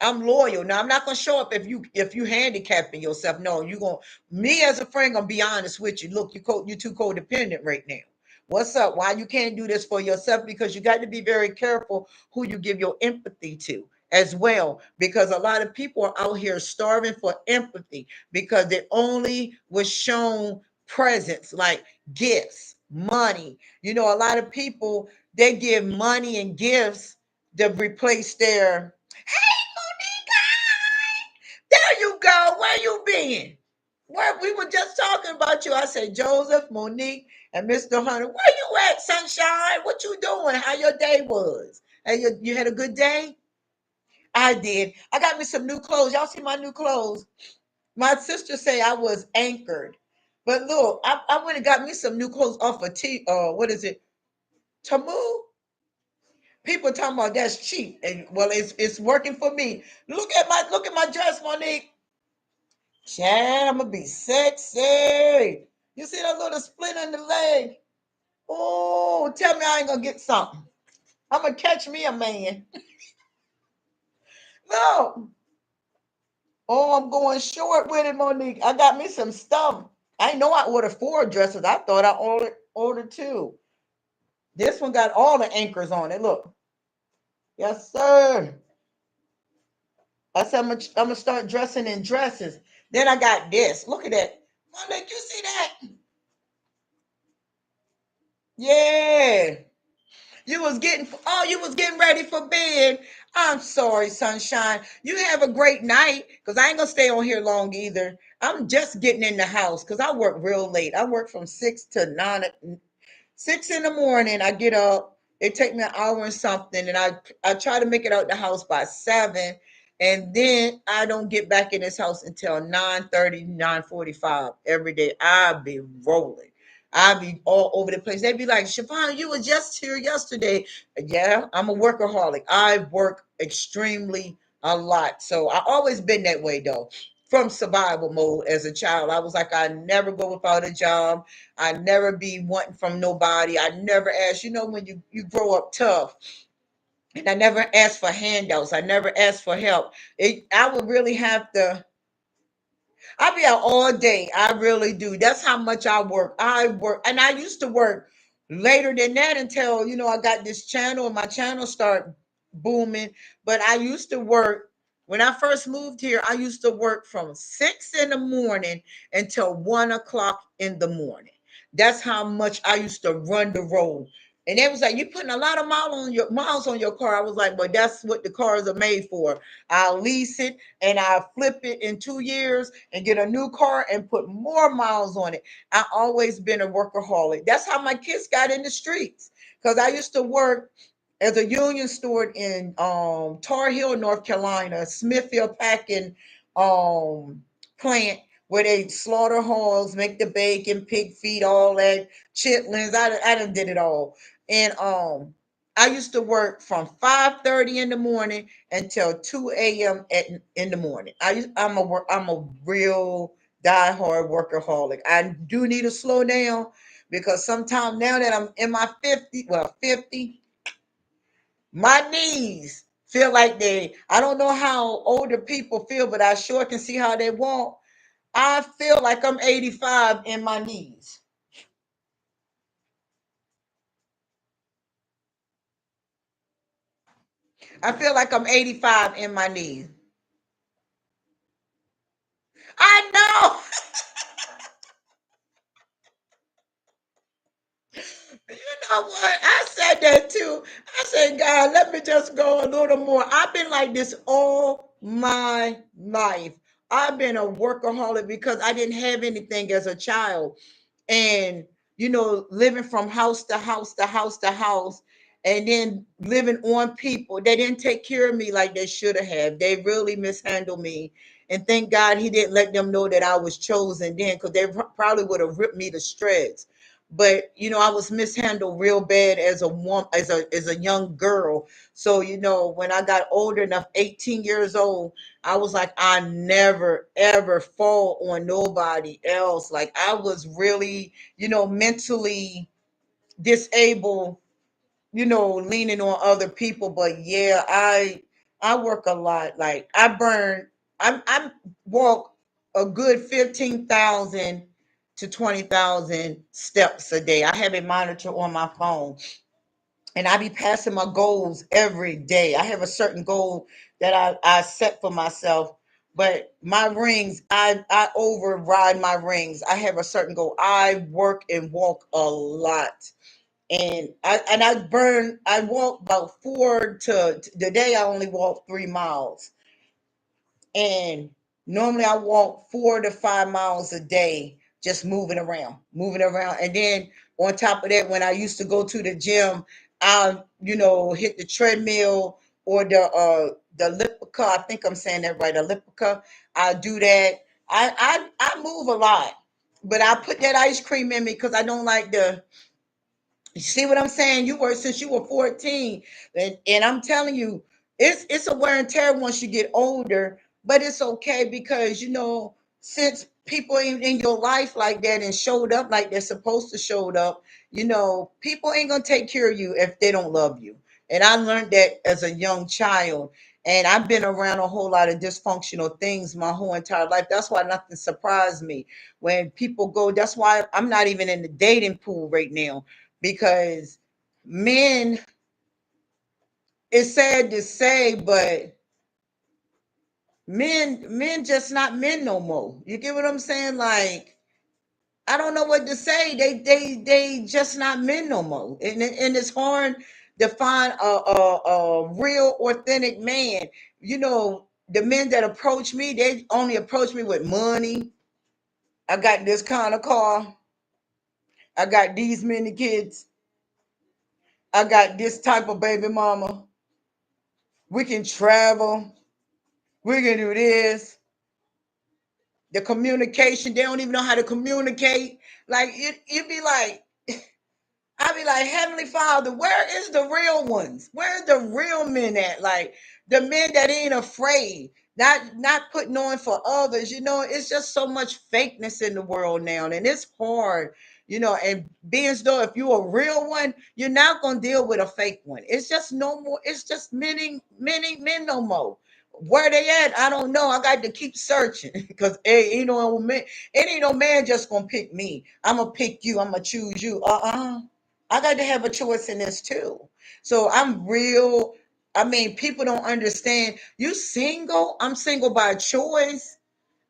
I'm loyal. Now I'm not gonna show up if you handicapping yourself. No, you gonna me as a friend gonna be honest with you. Look, you too codependent right now. What's up? Why you can't do this for yourself? Because you got to be very careful who you give your empathy to. as well, because a lot of people are out here starving for empathy because they only was shown presents like gifts, money. You know, a lot of people, they give money and gifts to replace their, hey Monica, there you go, where you been? Where we were just talking about you. I said Joseph, Monique, and Mr. Hunter. Where you at, sunshine? What you doing? How your day was? Hey, you had a good day? I did. I got me some new clothes. Y'all see my new clothes? My sister say I was anchored. But look, I went and got me some new clothes off of what is it? Tamu? People talking about that's cheap. And well, it's working for me. Look at my dress, Monique. Chad, I'm gonna be sexy. You see that little split in the leg? Oh, tell me I ain't gonna get something. I'm gonna catch me a man. No. Oh, I'm going short with it, Monique. I got me some stuff. I know I ordered 4 dresses. I thought I ordered 2. This one got all the anchors on it. Look. Yes, sir. I said I'm gonna start dressing in dresses. Then I got this. Look at that. Monique, you see that? Yeah. You was getting ready for bed. I'm sorry, sunshine. You have a great night, because I ain't gonna stay on here long either. I'm just getting in the house because I work real late. I work from 6 in the morning. I get up. It take me an hour and something, and I try to make it out the house by 7, and then I don't get back in this house until 9:30, 9:45 every day. I be rolling. I be all over the place. They be like, Siobhan, you were just here yesterday. Yeah, I'm a workaholic. I work extremely a lot. So I always been that way though. From survival mode as a child, I was like, I never go without a job. I never be wanting from nobody. I never ask. You know, when you grow up tough, and I never asked for handouts. I never asked for help. I would really have to. I be out all day. I really do. That's how much I work. I work, and I used to work later than that until I got this channel and my channel started booming. But I used to work when I first moved here. I used to work from 6 in the morning until 1 o'clock in the morning. That's how much I used to run the road. And it was like, you putting a lot of miles on your car. I was like, but that's what the cars are made for. I'll lease it and I'll flip it in 2 years and get a new car and put more miles on it. I always been a workaholic. That's how my kids got in the streets. Because I used to work as a union steward in Tar Heel, North Carolina, Smithfield packing plant where they slaughter hogs, make the bacon, pig feet, all that, chitlins. I done did it all. And I used to work from 5:30 in the morning until 2 a.m. in the morning. I'm a real diehard workaholic. I do need to slow down because sometimes now that I'm in my 50, my knees feel like I don't know how older people feel, but I sure can see how they walk. I feel like I'm 85 in my knees. I feel like I'm 85 in my knees. I know. You know what? I said that too. I said, God, let me just go a little more. I've been like this all my life. I've been a workaholic because I didn't have anything as a child. And, living from house to house to house to house, and then living on people. They didn't take care of me like they should have. They really mishandled me. And thank God he didn't let them know that I was chosen then, because they probably would have ripped me to shreds. But I was mishandled real bad as a woman, as a young girl. So when I got older enough, 18 years old, I was like, I never ever fall on nobody else. Like, I was really, mentally disabled, leaning on other people. But yeah, I work a lot. Like, I walk a good 15,000 to 20,000 steps a day. I have it monitored on my phone. and I be passing my goals every day. I have a certain goal that I set for myself. But my rings, I override my rings. I have a certain goal. I work and walk a lot. And I walk about four to today I only walk 3 miles. And normally I walk 4 to 5 miles a day, just moving around. And then on top of that, when I used to go to the gym, I hit the treadmill or the elliptical. I think I'm saying that right, elliptical. I do that. I move a lot, but I put that ice cream in me because I don't like the. You see what I'm saying? You were since you were 14, and I'm telling you, it's a wear and tear once you get older, but it's okay because since people in your life like that and showed up like they're supposed to showed up, people ain't gonna take care of you if they don't love you. And I learned that as a young child. And I've been around a whole lot of dysfunctional things my whole entire life. That's why nothing surprised me when people go. That's why I'm not even in the dating pool right now because men, it's sad to say, but men just not men no more. You get what I'm saying? Like, I don't know what to say. They just not men no more. And it's hard to find a real authentic man. The men that approach me, they only approach me with money. I got this kind of car. I got these many kids. I got this type of baby mama. We can travel. We can do this. The communication, they don't even know how to communicate. Like you'd be like, I'd be like, Heavenly Father, where is the real ones? Where's the real men at? Like the men that ain't afraid, not putting on for others. It's just so much fakeness in the world now, and it's hard. And being as though if you're a real one, you're not gonna deal with a fake one. It's just no more. It's just many men no more. Where they at? I don't know. I got to keep searching because man, it ain't no man just gonna pick me. I'm gonna pick you. I'm gonna choose you. I got to have a choice in this too. So I'm real. I mean, people don't understand. You single? I'm single by choice.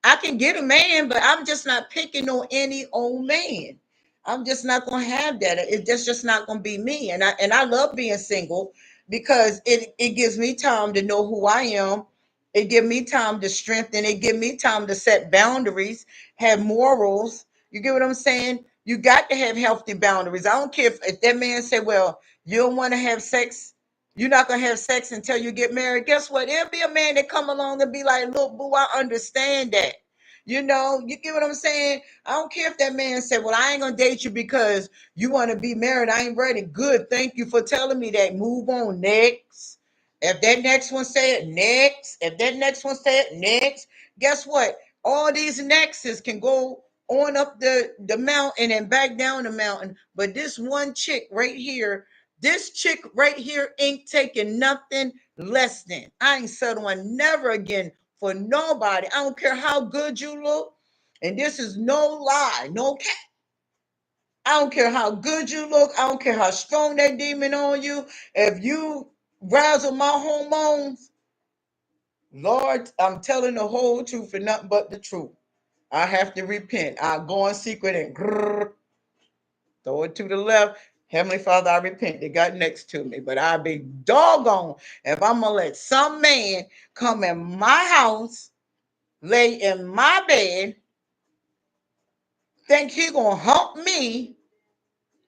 I can get a man, but I'm just not picking on any old man. I'm just not gonna have that. It's just not gonna be me. And I love being single because it gives me time to know who I am. It gives me time to strengthen. It gives me time to set boundaries, have morals. You get what I'm saying? You got to have healthy boundaries. I don't care if that man say, "Well, you don't want to have sex. You're not gonna have sex until you get married." Guess what? There'll be a man that come along and be like, "Look, boo, I understand that." You get what I'm saying? I don't care if that man said, "Well, I ain't gonna date you because you want to be married. I ain't ready." Good. Thank you for telling me that. Move on. Next. If that next one said next, if that next one said next, guess what? All these nexts can go on up the mountain and back down the mountain. But this chick right here ain't taking nothing less than. I ain't settling never again for nobody. I don't care how good you look. And this is no lie, no cap. I don't care how good you look. I don't care how strong that demon on you. If you razzle my hormones, Lord, I'm telling the whole truth and nothing but the truth. I have to repent. I go in secret and grrr, throw it to the left. Heavenly Father, I repent. They got next to me, but I'll be doggone if I'm gonna let some man come in my house, lay in my bed, think he gonna hump me,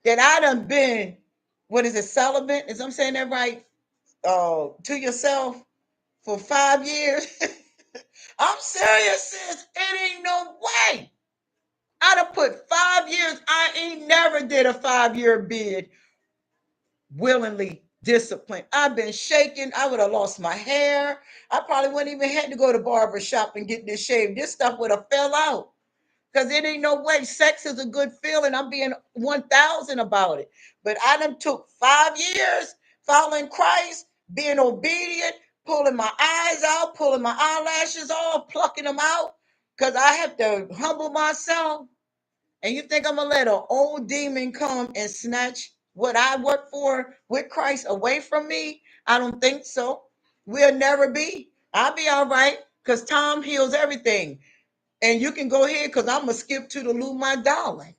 that I done been, what is it, celibate? Is I'm saying that right? To yourself for 5 years. I'm serious, sis. It ain't no way. I done put 5 years. I ain't never did a 5 year bid willingly disciplined. I've been shaking. I would have lost my hair. I probably wouldn't even had to go to barber shop and get this shaved. This stuff would have fell out. Because it ain't no way. Sex is a good feeling. I'm being 1,000 about it. But I done took 5 years following Christ, being obedient, pulling my eyes out, pulling my eyelashes off, plucking them out. Because I have to humble myself. And you think I'm going to let an old demon come and snatch What I work for with Christ away from me? I don't think so. We'll never be. I'll be all right because Tom heals everything. And you can go ahead because I'm going to skip to the Lou, my darling.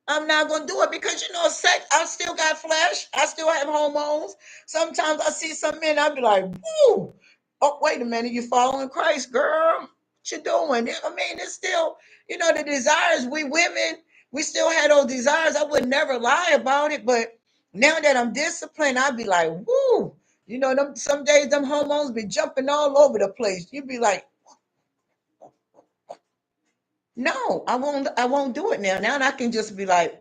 I'm not gonna do it because sex. I still got flesh. I still have hormones. Sometimes I see some men. I be like, "Woo! Oh, wait a minute. You following Christ, girl? What you doing?" I mean, it's still, the desires. We women, we still had those desires. I would never lie about it, but now that I'm disciplined, I'd be like, "Woo!" Some days them hormones be jumping all over the place. You'd be like, "No, I won't. I won't do it now." Now I can just be like,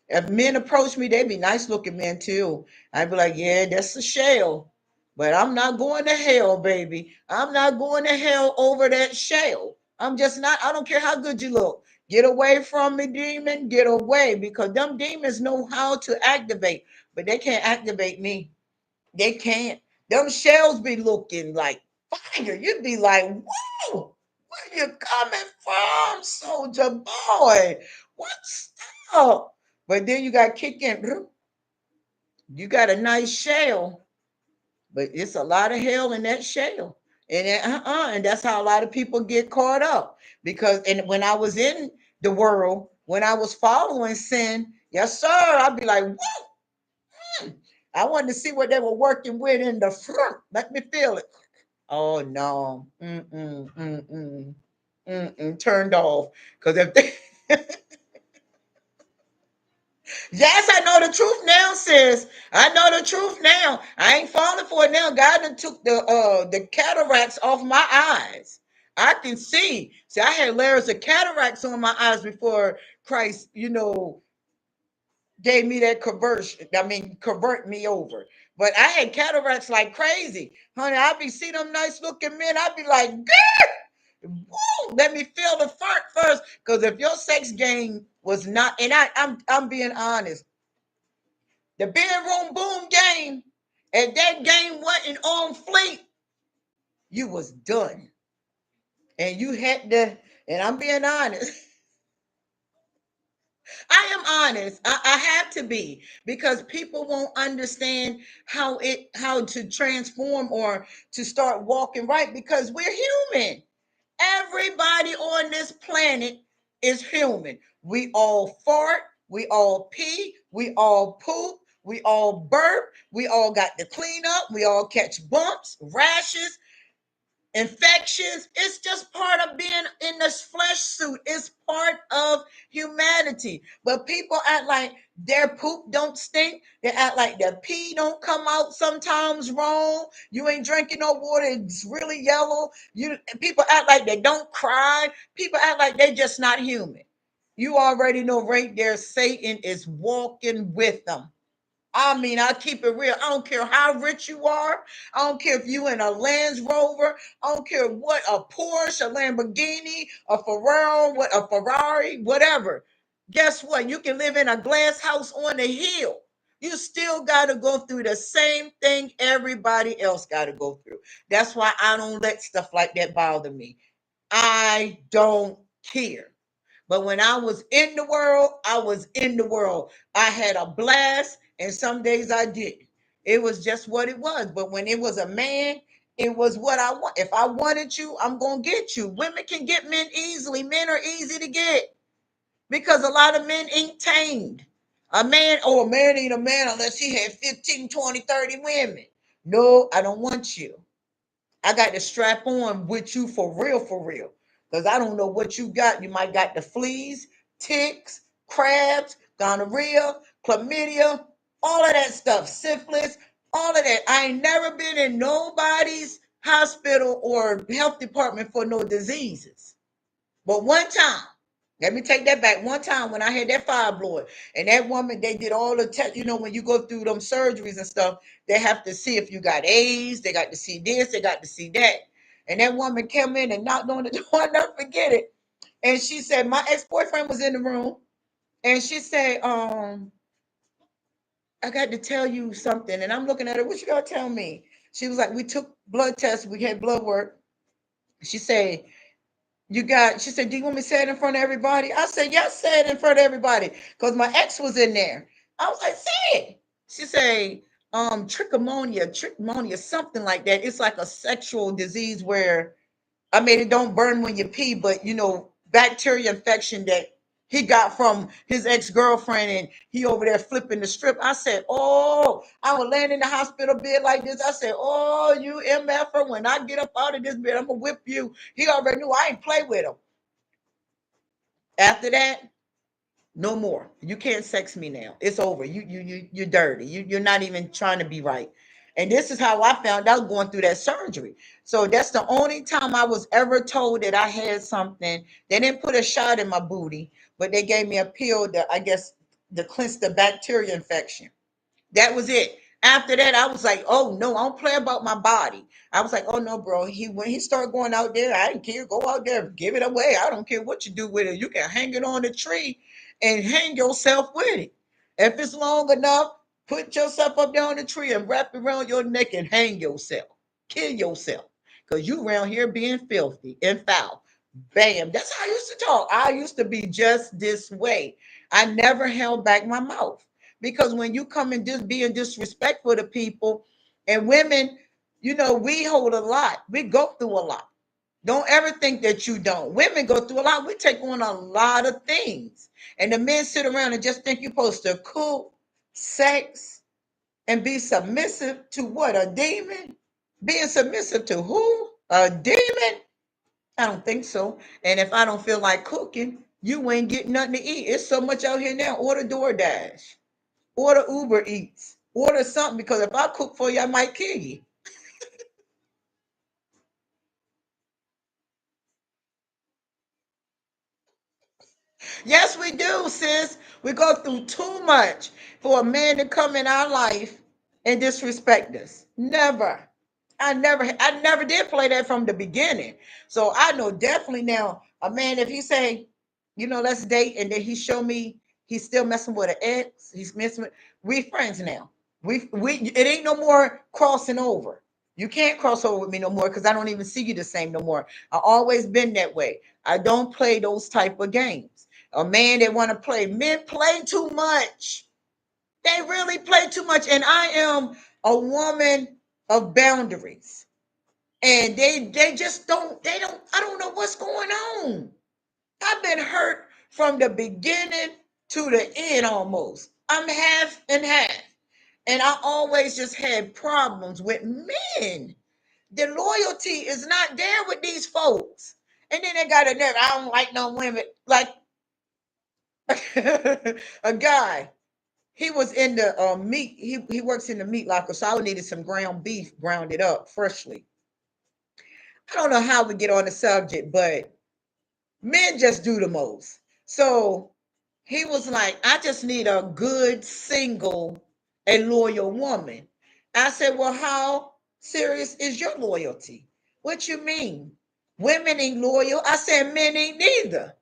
if men approach me, they be nice looking men too. I'd be like, yeah, that's a shell. But I'm not going to hell, baby. I'm not going to hell over that shell. I'm just not. I don't care how good you look. Get away from me, demon. Get away. Because them demons know how to activate, but they can't activate me. They can't. Them shells be looking like fire. You'd be like, whoa, where you coming from, soldier boy? What's up? But then you got kicking. You got a nice shell, but it's a lot of hell in that shell. And that's how a lot of people get caught up. Because and when I was in the world, when I was following sin, yes, sir, I'd be like, whoa, I wanted to see what they were working with in the front. Let me feel it. Oh no. Mm-mm, mm-mm, mm-mm. Turned off. Because if they yes, I know the truth now, sis. I know the truth now. I ain't falling for it now. God done took the cataracts off my eyes. I can see. See, I had layers of cataracts on my eyes before Christ, gave me that conversion. I mean, convert me over. But I had cataracts like crazy. Honey, I'd be see them nice looking men. I'd be like, woo, let me feel the fart first. Because if your sex game was not, and I'm being honest, the bedroom boom game, and that game wasn't on fleek, you was done. And you had to, and I'm being honest. I am honest. I have to be because people won't understand how to transform or to start walking right because we're human. Everybody on this planet is human. We all fart, we all pee, we all poop, we all burp, we all got to clean up, we all catch bumps, rashes, infections. It's just part of being in this flesh suit. It's part of humanity. But people act like their poop don't stink. They act like their pee don't come out sometimes wrong. You ain't drinking no water, it's really yellow. People act like they don't cry. People act like they just not human. You already know right there, Satan is walking with them. I mean, I keep it real. I don't care how rich you are. I don't care if you in a Land Rover. I don't care what a Porsche, a Lamborghini, a Ferrari, what a Ferrari, whatever. Guess what? You can live in a glass house on the hill. You still got to go through the same thing everybody else got to go through. That's why I don't let stuff like that bother me. I don't care. But when I was in the world, I was in the world. I had a blast, and some days I didn't. It was just what it was. But when it was a man, it was what I want. If I wanted you, I'm going to get you. Women can get men easily. Men are easy to get because a lot of men ain't tamed. A man ain't a man unless he had 15, 20, 30 women. No, I don't want you. I got to strap on with you for real, for real. Because I don't know what you got. You might got the fleas, ticks, crabs, gonorrhea, chlamydia, all of that stuff, syphilis, all of that. I ain't never been in nobody's hospital or health department for no diseases. But one time, let me take that back. One time when I had that fibroid, and that woman, they did all the tests. When you go through them surgeries and stuff, they have to see if you got AIDS. They got to see this. They got to see that. And that woman came in and knocked on the door. I'll never forget it. And she said, my ex boyfriend was in the room, and she said, I got to tell you something. And I'm looking at her. What you got to tell me? She was like, we took blood tests. We had blood work. She said, she said, do you want me to say it in front of everybody? I said, yes, say it in front of everybody. Because my ex was in there. I was like, say it. She say, trichomonia, something like that. It's like a sexual disease where, I mean, it don't burn when you pee, but bacteria infection that he got from his ex-girlfriend, and he over there flipping the strip. I said, oh, I was laying in the hospital bed like this. I said, oh, you MFer, when I get up out of this bed, I'm gonna whip you. He already knew I ain't play with him. After that, no more. You can't sex me now. It's over. You're dirty. You're not even trying to be right. And this is how I found out going through that surgery. So that's the only time I was ever told that I had something. They didn't put a shot in my booty, but they gave me a pill that, I guess, to cleanse the bacteria infection. That was it. After that, I was like, oh no, I don't play about my body. I was like, oh no, bro. When he started going out there, I didn't care. Go out there, give it away. I don't care what you do with it. You can hang it on the tree and hang yourself with it. If it's long enough, put yourself up there on the tree and wrap it around your neck and hang yourself. Kill yourself. Because you around here being filthy and foul. Bam. That's how I used to talk. I used to be just this way. I never held back my mouth. Because when you come and just being disrespectful to people, and women, we hold a lot. We go through a lot. Don't ever think that you don't. Women go through a lot. We take on a lot of things. And the men sit around and just think you're supposed to cook, sex, and be submissive to what? A demon? Being submissive to who? A demon? I don't think so. And if I don't feel like cooking, you ain't getting nothing to eat. It's so much out here now. Order DoorDash. Order Uber Eats. Order something, because if I cook for you, I might kill you. Yes, we do, sis. We go through too much for a man to come in our life and disrespect us. Never. I never did play that from the beginning. So I know definitely now a man, if he say, let's date, and then he show me he's still messing with an ex, he's messing with, we friends now. We it ain't no more crossing over. You can't cross over with me no more because I don't even see you the same no more. I always been that way. I don't play those type of games. A man that want to play, men play too much. They really play too much. And I am a woman of boundaries. And they just don't, I don't know what's going on. I've been hurt from the beginning to the end almost. I'm half and half. And I always just had problems with men. The loyalty is not there with these folks. And then they got another, I don't like no women. Like a guy, he was in the meat. He works in the meat locker, so I needed some ground beef, grounded up freshly. I don't know how we get on the subject, but men just do the most. So he was like, I just need a good, single, and loyal woman. I said, well, how serious is your loyalty? What you mean? Women ain't loyal. I said, men ain't neither.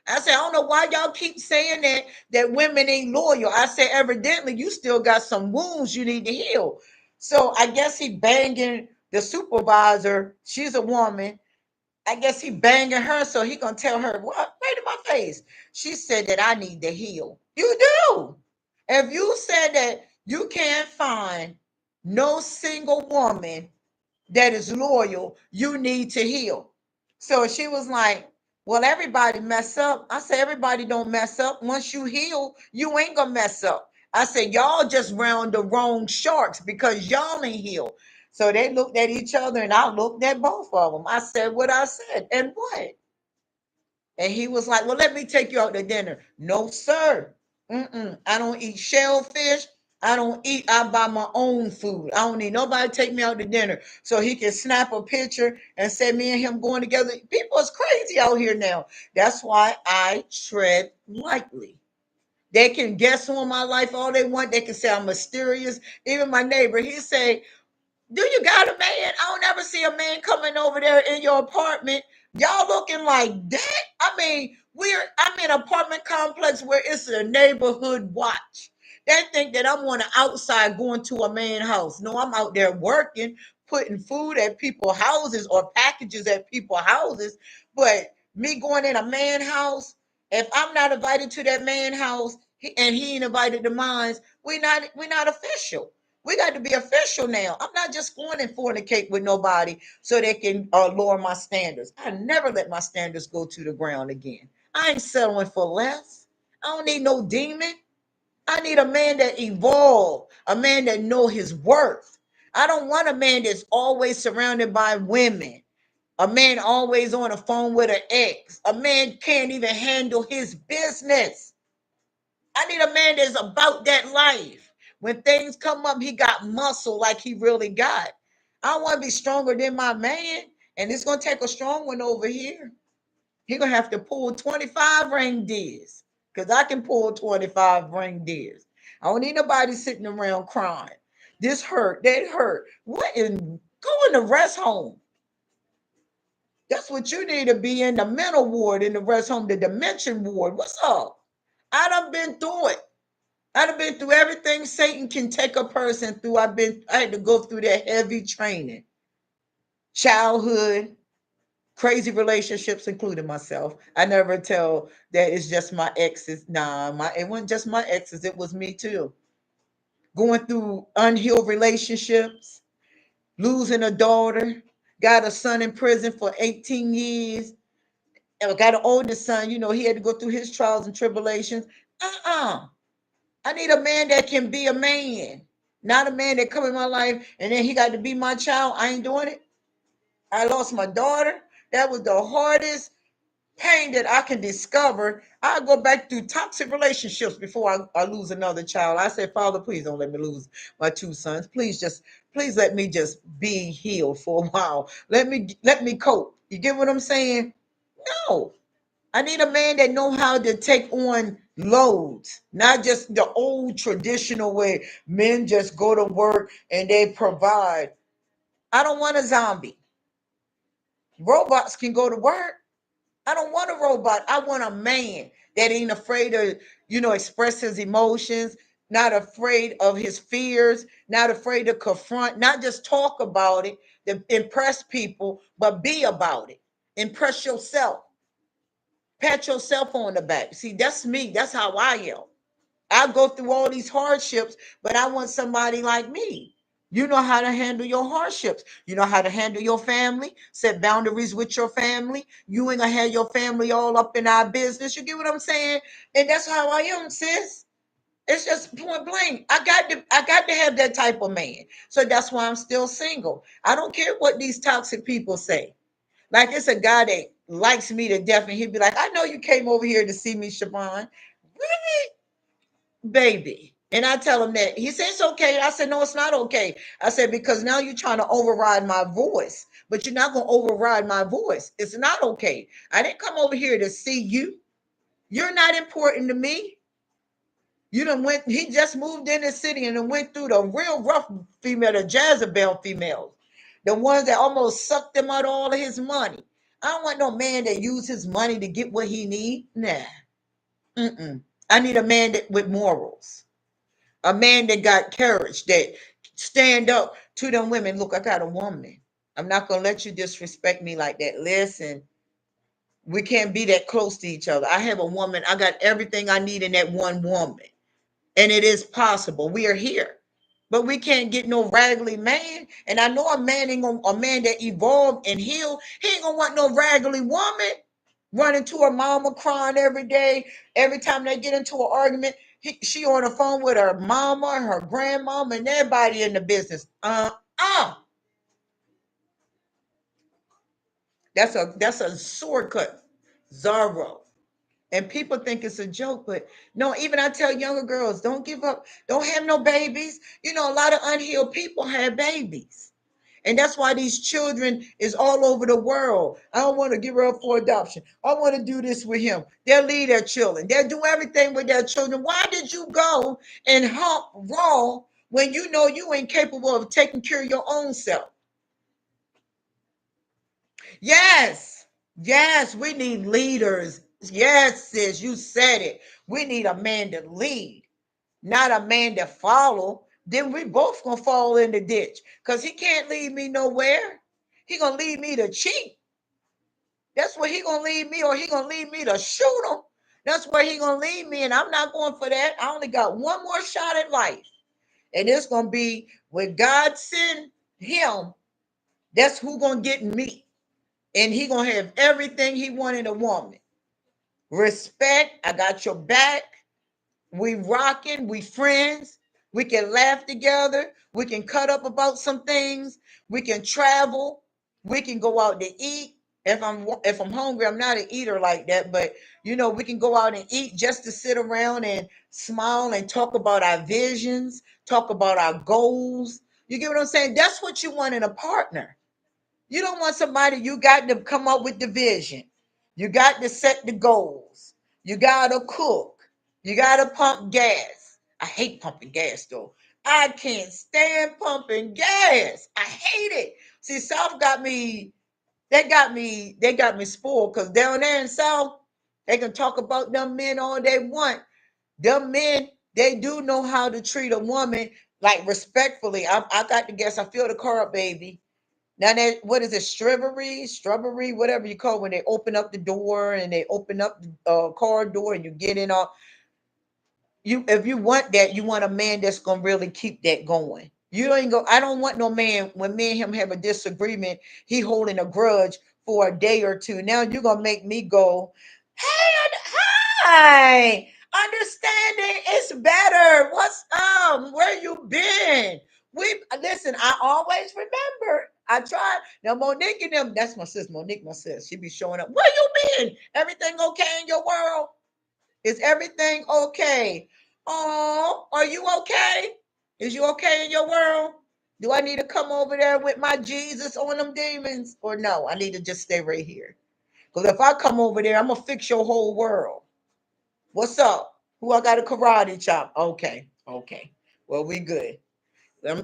I said, I don't know why y'all keep saying that women ain't loyal. I said, evidently you still got some wounds you need to heal. So I guess he banging the supervisor. She's a woman. I guess he banging her, so he gonna tell her what? Right in my face. She said that I need to heal. You do. If you said that you can't find no single woman that is loyal, you need to heal. So she was like, well, everybody mess up. I said, everybody don't mess up. Once you heal, you ain't gonna mess up. I said, y'all just round the wrong sharks because y'all ain't healed. So they looked at each other and I looked at both of them. I said what I said. And what? And he was like, well, let me take you out to dinner. No, sir. Mm-mm. I don't eat shellfish. I don't eat. I buy my own food. I don't need nobody to take me out to dinner so he can snap a picture and say me and him going together. People is crazy out here now. That's why I tread lightly. They can guess on my life all they want. They can say I'm mysterious. Even my neighbor, he say, do you got a man? I don't ever see a man coming over there in your apartment. Y'all looking like that? I mean, I'm in an apartment complex where it's a neighborhood watch. They think that I'm on the outside going to a man house. No, I'm out there working, putting food at people's houses or packages at people's houses. But me going in a man house, if I'm not invited to that man house, And he ain't invited the minds. We're not official. We got to be official now. I'm not just going and fornicate with nobody so they can lower my standards. I never let my standards go to the ground again. I ain't settling for less. I don't need no demon. I need a man that evolved, a man that know his worth. I don't want a man that's always surrounded by women. A man always on the phone with an ex. A man can't even handle his business. I need a man that's about that life. When things come up, he got muscle like he really got. I want to be stronger than my man, and it's gonna take a strong one over here. He gonna have to pull 25 reindeers, cause I can pull 25 reindeers. I don't need nobody sitting around crying. This hurt, that hurt. What in go in the rest home? That's what you need to be in the mental ward, in the rest home, the dimension ward. What's up? I done been through it. I done been through everything Satan can take a person through. I had to go through that heavy training. Childhood, crazy relationships, including myself. I never tell that it's just my exes. Nah, it wasn't just my exes, it was me too. Going through unhealed relationships, losing a daughter, got a son in prison for 18 years. I got an oldest son, he had to go through his trials and tribulations. Uh-uh. I need a man that can be a man, not a man that come in my life and then he got to be my child. I ain't doing it. I lost my daughter. That was the hardest pain that I can discover. I go back through toxic relationships before I lose another child. I said, Father, please don't let me lose my two sons. Please let me just be healed for a while. Let me cope. You get what I'm saying? No. I need a man that know how to take on loads, not just the old traditional way men just go to work and they provide. I don't want a zombie. Robots can go to work. I don't want a robot. I want a man that ain't afraid to, express his emotions, not afraid of his fears, not afraid to confront, not just talk about it to impress people, but be about it. Impress yourself. Pat yourself on the back. See, that's me. That's how I am. I go through all these hardships, but I want somebody like me. You know how to handle your hardships. You know how to handle your family, set boundaries with your family. You ain't gonna have your family all up in our business. You get what I'm saying? And that's how I am, sis. It's just point blank. I got to have that type of man. So that's why I'm still single. I don't care what these toxic people say. Like it's a guy that likes me to death, and he'd be like, I know you came over here to see me, Siobhan. Really? Baby. And I tell him that. He said, it's okay. I said, no, it's not okay. I said, because now you're trying to override my voice, but you're not going to override my voice. It's not okay. I didn't come over here to see you. You're not important to me. He just moved in the city and then went through the real rough female, the Jezebel females, the ones that almost sucked him out all of his money. I don't want no man that use his money to get what he need. Nah. Mm-mm. I need a man with morals, a man that got courage, that stand up to them women. Look, I got a woman. I'm not gonna let you disrespect me like that. Listen, we can't be that close to each other. I have a woman. I got everything I need in that one woman, and it is possible. We are here, but we can't get no raggedy man. And I know a man that evolved and healed. He ain't gonna want no raggedy woman running to her mama crying every day. Every time they get into an argument, she on the phone with her mama, her grandmama, and everybody in the business. That's a shortcut. Zorro. And people think it's a joke, but no, even I tell younger girls, don't give up. Don't have no babies. A lot of unhealed people have babies. And that's why these children is all over the world. I don't want to give her up for adoption. I want to do this with him. They'll leave their children. They'll do everything with their children. Why did you go and hump raw when you know you ain't capable of taking care of your own self? Yes. Yes, we need leaders. Yes, sis, you said it. We need a man to lead, not a man to follow. Then we both gonna fall in the ditch because he can't lead me nowhere. He gonna lead me to cheat. That's what he gonna lead me, or he gonna lead me to shoot him. That's where he gonna leave me, and I'm not going for that. I only got one more shot at life, and it's gonna be when God send him. That's who gonna get me, and he gonna have everything he wanted in a woman. Respect. I got your back. We rocking, we friends. We can laugh together. We can cut up about some things. We can travel. We can go out to eat. If I'm hungry, I'm not an eater like that, but we can go out and eat just to sit around and smile and talk about our visions, talk about our goals. You get what I'm saying? That's what you want in a partner. You don't want somebody, you got to come up with the vision. You got to set the goals. You got to cook. You got to pump gas. I hate pumping gas though. I can't stand pumping gas. I hate it. See, South got me, they got me spoiled because down there in South, they can talk about them men all they want. Them men, they do know how to treat a woman like respectfully. I got to guess. I feel the car up, baby. Now that what is it, strawberry, whatever you call it, when they open up the door and they open up the car door and you get in all you if you want that, you want a man that's gonna really keep that going. You don't go, I don't want no man when me and him have a disagreement, he holding a grudge for a day or two. Now you're gonna make me go, hey, hi, understanding is better. What's up? Where you been? We listen, I always remember. I tried. Now Monique and them, that's my sis. Monique, my sis. She be showing up. Where you been? Everything okay in your world? Is everything okay? Oh, are you okay? Is you okay in your world? Do I need to come over there with my Jesus on them demons? Or no, I need to just stay right here. Because if I come over there, I'm going to fix your whole world. What's up? Who I got a karate chop? Okay, okay. Well, we good.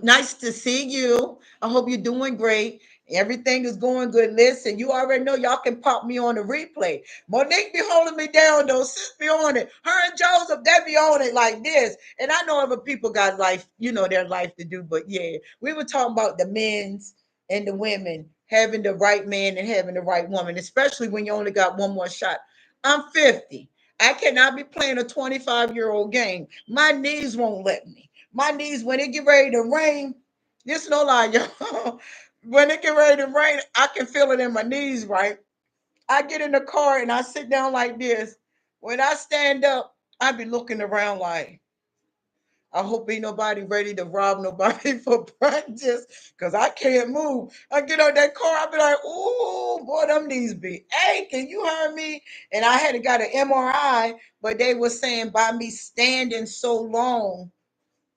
Nice to see you. I hope you're doing great. Everything is going good. Listen, you already know y'all can pop me on the replay. Monique be holding me down though. Sis be on it. Her and Joseph, they be on it like this. And I know other people got life, their life to do. But yeah, we were talking about the men's and the women having the right man and having the right woman, especially when you only got one more shot. I'm 50. I cannot be playing a 25-year-old game. My knees won't let me. My knees, when it get ready to rain, this no lie, y'all. When it get ready to rain, I can feel it in my knees, right? I get in the car and I sit down like this. When I stand up, I be looking around like, I hope ain't nobody ready to rob nobody for practice because I can't move. I get on that car, I be like, ooh, boy, them knees be aching. You heard me? And I had got an MRI, but they were saying by me standing so long,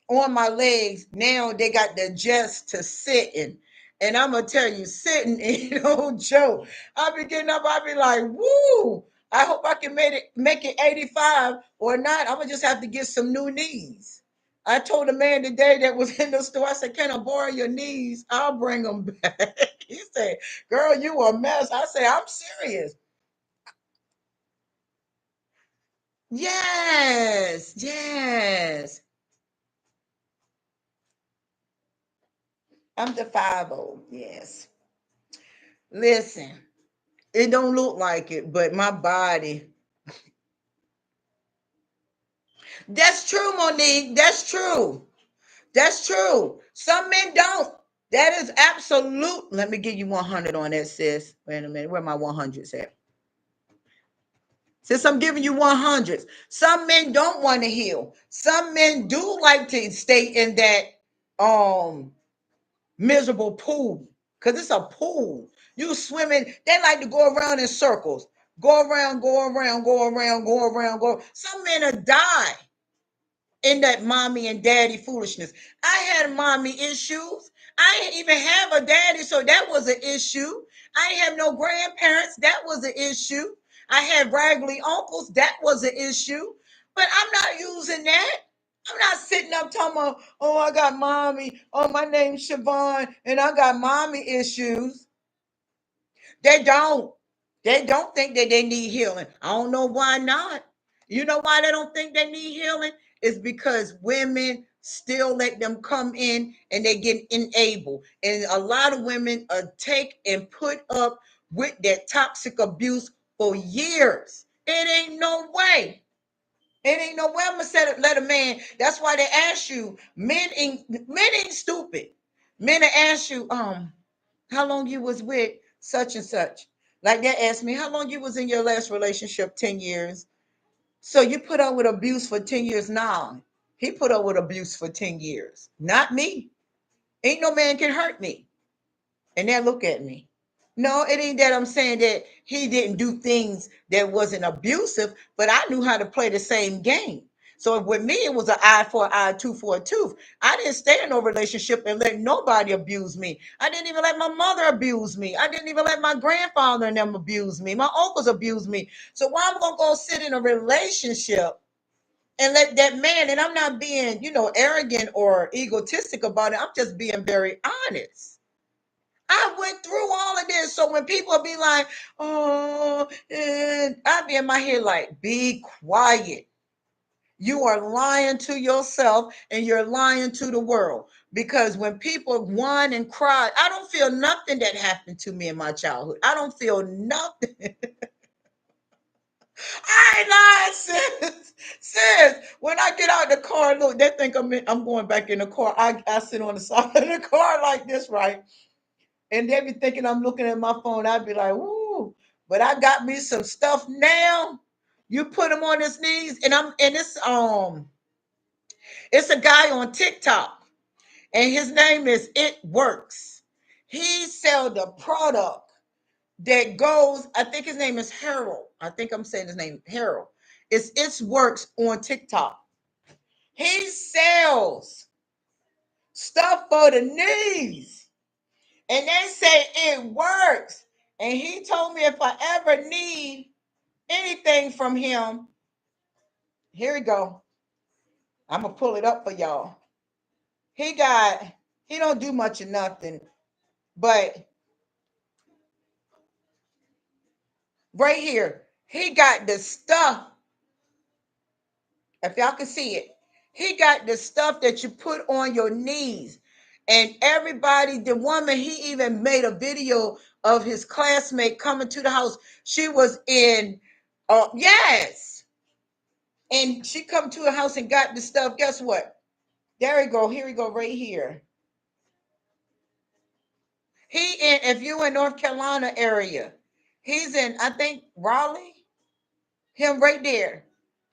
on my legs. Now they got the adjust to sitting. And I'm gonna tell you, sitting ain't no joke. I be getting up, I be like, woo. I hope I can make it 85 or not. I'm gonna just have to get some new knees. I told a man today that was in the store, I said, can I borrow your knees? I'll bring them back. He said, girl, you a mess. I said, I'm serious. Yes, yes. I'm the 5-0. Yes. Listen, it don't look like it, but my body. That's true, Monique. That's true. That's true. Some men don't. That is absolute. Let me give you 100 on that, sis. Wait a minute. Where my 100s at? Since I'm giving you 100s, some men don't want to heal. Some men do like to stay in that um miserable pool because it's a pool. You swimming, they like to go around in circles. Go around, go around, go around, go around, go. Some men will die in that mommy and daddy foolishness. I had mommy issues. I didn't even have a daddy, so that was an issue. I didn't have no grandparents. That was an issue. I had raggedy uncles. That was an issue. But I'm not using that. I'm not sitting up talking about, oh, I got mommy. Oh, my name's Siobhan, and I got mommy issues. They don't. They don't think that they need healing. I don't know why not. You know why they don't think they need healing? It's because women still let them come in and they get enabled. And a lot of women take and put up with that toxic abuse for years. It ain't no way. It ain't no way I'm gonna let a man. That's why they ask you. Men ain't stupid. Men ask you, how long you was with such and such. Like they asked me, how long you was in your last relationship? 10 years. So you put up with abuse for 10 years now. He put up with abuse for 10 years. Not me. Ain't no man can hurt me. And then look at me. No, it ain't that I'm saying that he didn't do things that wasn't abusive, but I knew how to play the same game. So with me, it was an eye for an eye, tooth for a tooth. I didn't stay in no relationship and let nobody abuse me. I didn't even let my mother abuse me. I didn't even let my grandfather and them abuse me. My uncles abused me. So why am I gonna go sit in a relationship and let that man? And I'm not being, arrogant or egotistic about it. I'm just being very honest. I went through all of this. So when people be like, oh, I be in my head like, be quiet. You are lying to yourself and you're lying to the world. Because when people whine and cry, I don't feel nothing that happened to me in my childhood. I don't feel nothing. I ain't lying, sis. Sis, when I get out the car, look, they think I'm going back in the car. I sit on the side of the car like this, right? And they be thinking I'm looking at my phone. I'd be like, "Woo!" But I got me some stuff now. You put him on his knees, and it's a guy on TikTok, and his name is It Works. He sell the product that goes. I think his name is Harold. I think I'm saying his name Harold. It Works on TikTok. He sells stuff for the knees. And they say it works. And he told me if I ever need anything from him, here we go. I'm gonna pull it up for y'all. He got he don't do much of nothing, but right here, he got the stuff. If y'all can see it, he got the stuff that you put on your knees. And everybody, the woman, he even made a video of his classmate coming to the house. She was in, yes, and she come to a house and got the stuff. Guess what? There we go. Here we go. Right here. He in. If you in North Carolina area, he's in. I think Raleigh. Him right there.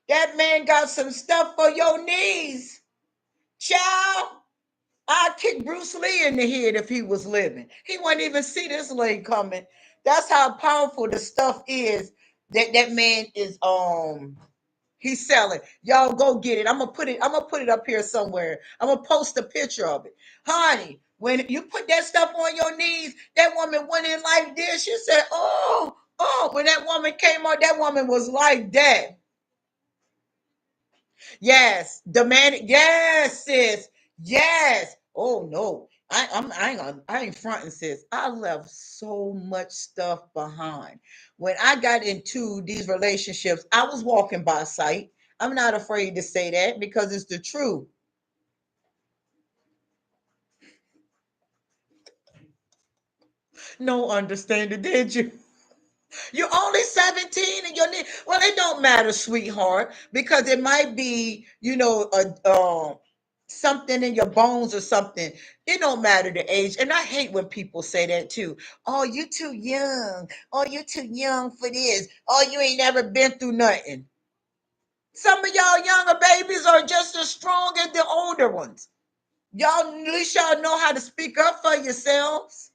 That man got some stuff for your knees, child. I'd kick Bruce Lee in the head if he was living. He wouldn't even see this leg coming. That's how powerful the stuff is that man is he's selling. Y'all go get it. I'm gonna put it up here somewhere. I'm gonna post a picture of it. Honey, when you put that stuff on your knees, that woman went in like this. She said, oh, oh, when that woman came out, that woman was like that. Yes, demand. Yes, sis. Yes. Oh no, I ain't fronting, sis. I left so much stuff behind. When I got into these relationships, I was walking by sight. I'm not afraid to say that because it's the truth. No understanding, did you? You're only 17 and you're well, it don't matter, sweetheart, because it might be, something in your bones or something. It don't matter the age. And I hate when people say that too. Oh, you too young. Oh, you too young for this. Oh, you ain't never been through nothing. Some of y'all younger babies are just as strong as the older ones. Y'all, at least y'all know how to speak up for yourselves.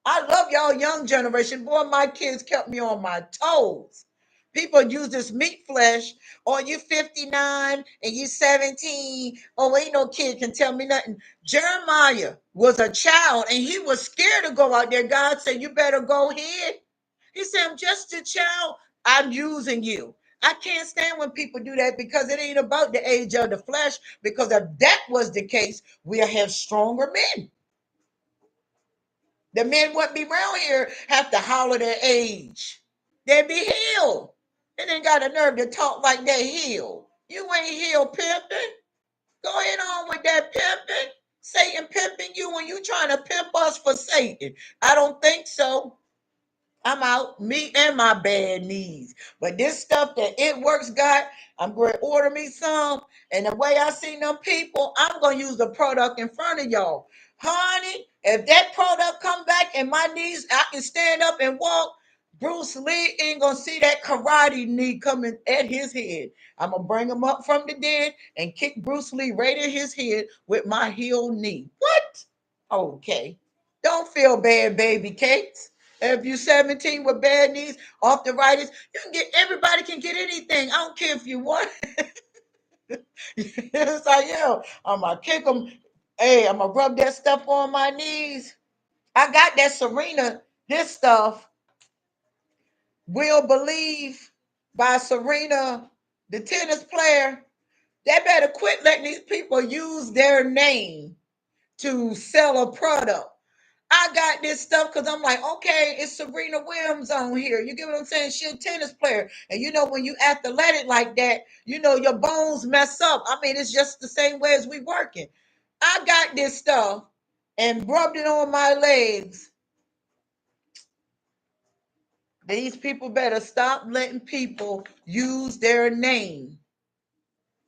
I love y'all young generation. Boy, my kids kept me on my toes. People use this meat flesh. Oh, you 59 and you 17. Oh, ain't no kid can tell me nothing. Jeremiah was a child and he was scared to go out there. God said, you better go ahead. He said, I'm just a child. I'm using you. I can't stand when people do that because it ain't about the age of the flesh. Because if that was the case, we'll have stronger men. The men wouldn't be around here have to holler their age. They'd be healed. They ain't got a nerve to talk like they healed. You ain't healed pimping. Go ahead on with that pimping. Satan pimping you when you trying to pimp us for Satan. I don't think so. I'm out, me and my bad knees. But this stuff that It Works got, I'm going to order me some. And the way I see them people, I'm going to use the product in front of y'all. Honey, if that product come back and my knees, I can stand up and walk, Bruce Lee ain't going to see that karate knee coming at his head. I'm going to bring him up from the dead and kick Bruce Lee right in his head with my heel knee. What? Okay. Don't feel bad, baby cakes. If you're 17 with bad knees, arthritis, you can get everybody can get anything. I don't care if you want. It's like, yeah, I'm gonna kick them. Hey, I'm gonna rub that stuff on my knees. I got that Serena, this stuff, Will Believe by Serena, the tennis player. They better quit letting these people use their name to sell a product. I got this stuff because I'm like, okay, it's Serena Williams on here. You get what I'm saying? She's a tennis player. And you know, when you athletic like that, you know, your bones mess up. I mean, it's just the same way as we working. I got this stuff and rubbed it on my legs. These people better stop letting people use their name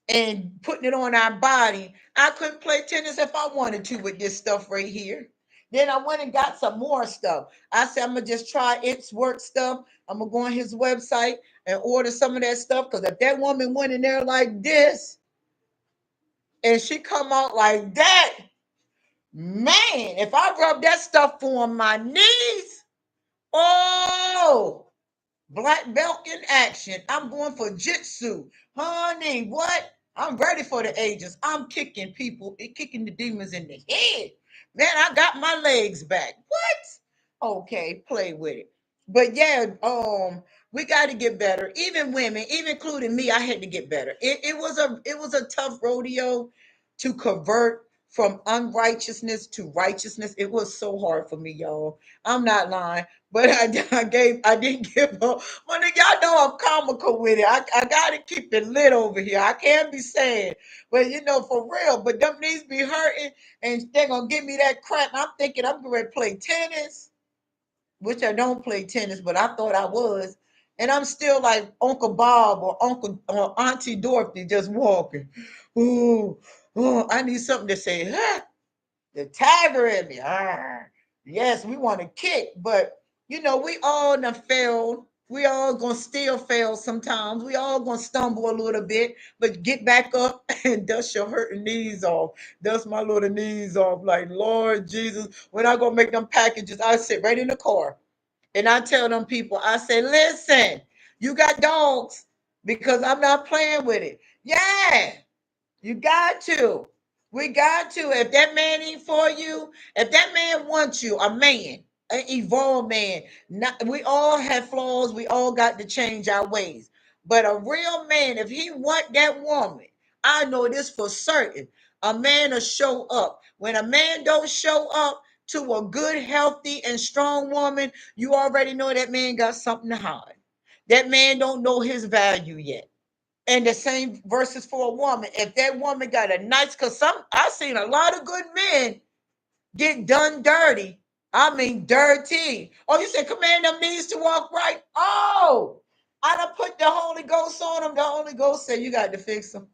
and putting it on our body. I couldn't play tennis if I wanted to with this stuff right here. Then I went and got some more stuff. I said, I'm going to just try It's Work stuff. I'm going to go on his website and order some of that stuff. Because if that woman went in there like this and she come out like that, man, if I rub that stuff on my knees, oh, black belt in action. I'm going for jitsu. Honey, what? I'm ready for the ages. I'm kicking people, kicking the demons in the head. Man, I got my legs back. What? Okay, play with it. But yeah, we got to get better. Even women, even including me, I had to get better. It was a tough rodeo to convert from unrighteousness to righteousness. It was so hard for me, y'all. I'm not lying. But I didn't give up. Well, y'all know I'm comical with it. I gotta keep it lit over here. I can't be sad, but you know, for real. But them knees be hurting, and they're gonna give me that crap. I'm thinking I'm gonna play tennis, which I don't play tennis, but I thought I was, and I'm still like Uncle Bob or Uncle or Auntie Dorothy just walking. Ooh, I need something to say. Ah, the tiger in me. Ah, yes, we want to kick, but you know, we all done failed. We all gonna still fail sometimes. We all gonna stumble a little bit, but get back up and dust your hurting knees off. Dust my little knees off. Like, Lord Jesus, when I go make them packages, I sit right in the car and I tell them people, I say, listen, you got dogs because I'm not playing with it. Yeah, you got to. We got to. If that man ain't for you, if that man wants you, a man, an evolved man, not, we all have flaws. We all got to change our ways. But a real man, if he want that woman, I know this for certain. A man will show up. When a man don't show up to a good, healthy, and strong woman, you already know that man got something to hide. That man don't know his value yet. And the same verses for a woman. If that woman got a nice, because some I've seen a lot of good men get done dirty. I mean dirty. Oh, you said command them knees to walk right. Oh, I done put the Holy Ghost on them. The Holy Ghost said you got to fix them.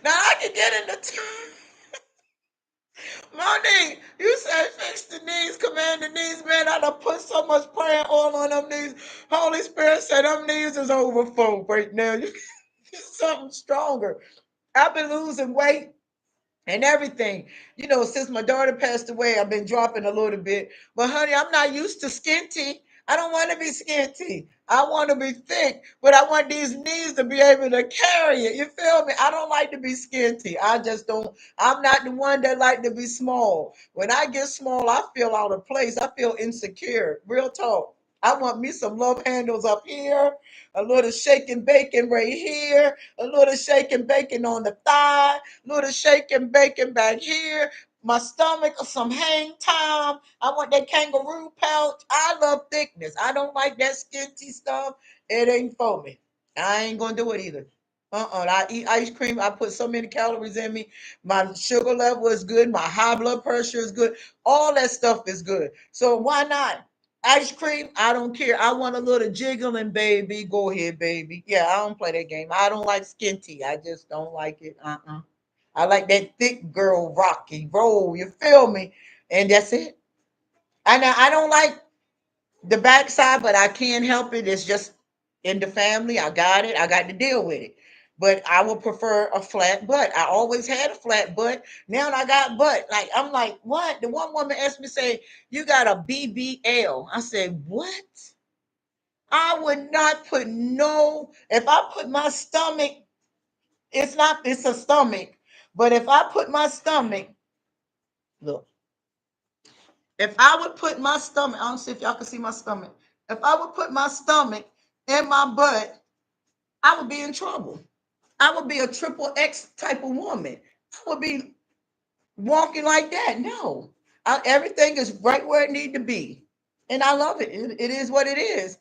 Now I can get in the Monique, you said fix the knees, command the knees, man. I done put so much prayer oil on them knees. Holy Spirit said them knees is overfull right now. You get something stronger. I've been losing weight and everything. You know, since my daughter passed away, I've been dropping a little bit. But honey, I'm not used to skinty. I don't want to be skinty. I want to be thick, but I want these knees to be able to carry it. You feel me? I don't like to be skinty. I just don't. I'm not the one that like to be small. When I get small, I feel out of place. I feel insecure. Real talk. I want me some love handles up here, a little shaking bacon right here, a little shaking bacon on the thigh, little shaking bacon back here, my stomach or some hang time. I want that kangaroo pouch. I love thickness. I don't like that skinty stuff. It ain't for me. I ain't gonna do it either. I eat ice cream. I put so many calories in me. My sugar level is good. My high blood pressure is good. All that stuff is good. So why not? Ice cream, I don't care. I want a little jiggling, baby. Go ahead, baby. Yeah, I don't play that game. I don't like skin tea. I just don't like it. I like that thick girl rocky roll. You feel me? And that's it. I don't like the backside, but I can't help it. It's just in the family. I got it. I got to deal with it. But I would prefer a flat butt. I always had a flat butt. Now I got butt. Like I'm like, what? The one woman asked me, say, you got a BBL. I said, what? I would not put no, if I put my stomach, it's not, it's a stomach. But if I put my stomach, look, if I would put my stomach, I don't see if y'all can see my stomach. If I would put my stomach in my butt, I would be in trouble. I would be a triple X type of woman. I would be walking like that. No, everything is right where it need to be, and I love it. It is what it is.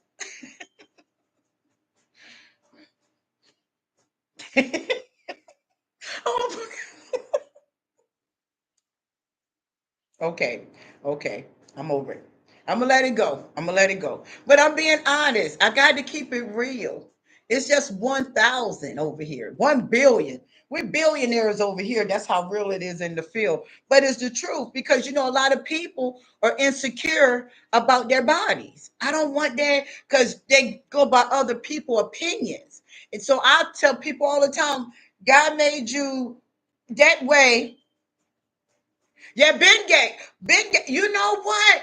Oh, okay, okay. I'm over it. I'm gonna let it go. I'm gonna let it go. But I'm being honest. I got to keep it real. It's just 1,000 over here. 1 billion. We're billionaires over here. That's how real it is in the field. But it's the truth because you know a lot of people are insecure about their bodies. I don't want that because they go by other people's opinions. And so I tell people all the time, God made you that way. Yeah, Ben Gay. Ben Gay. You know what?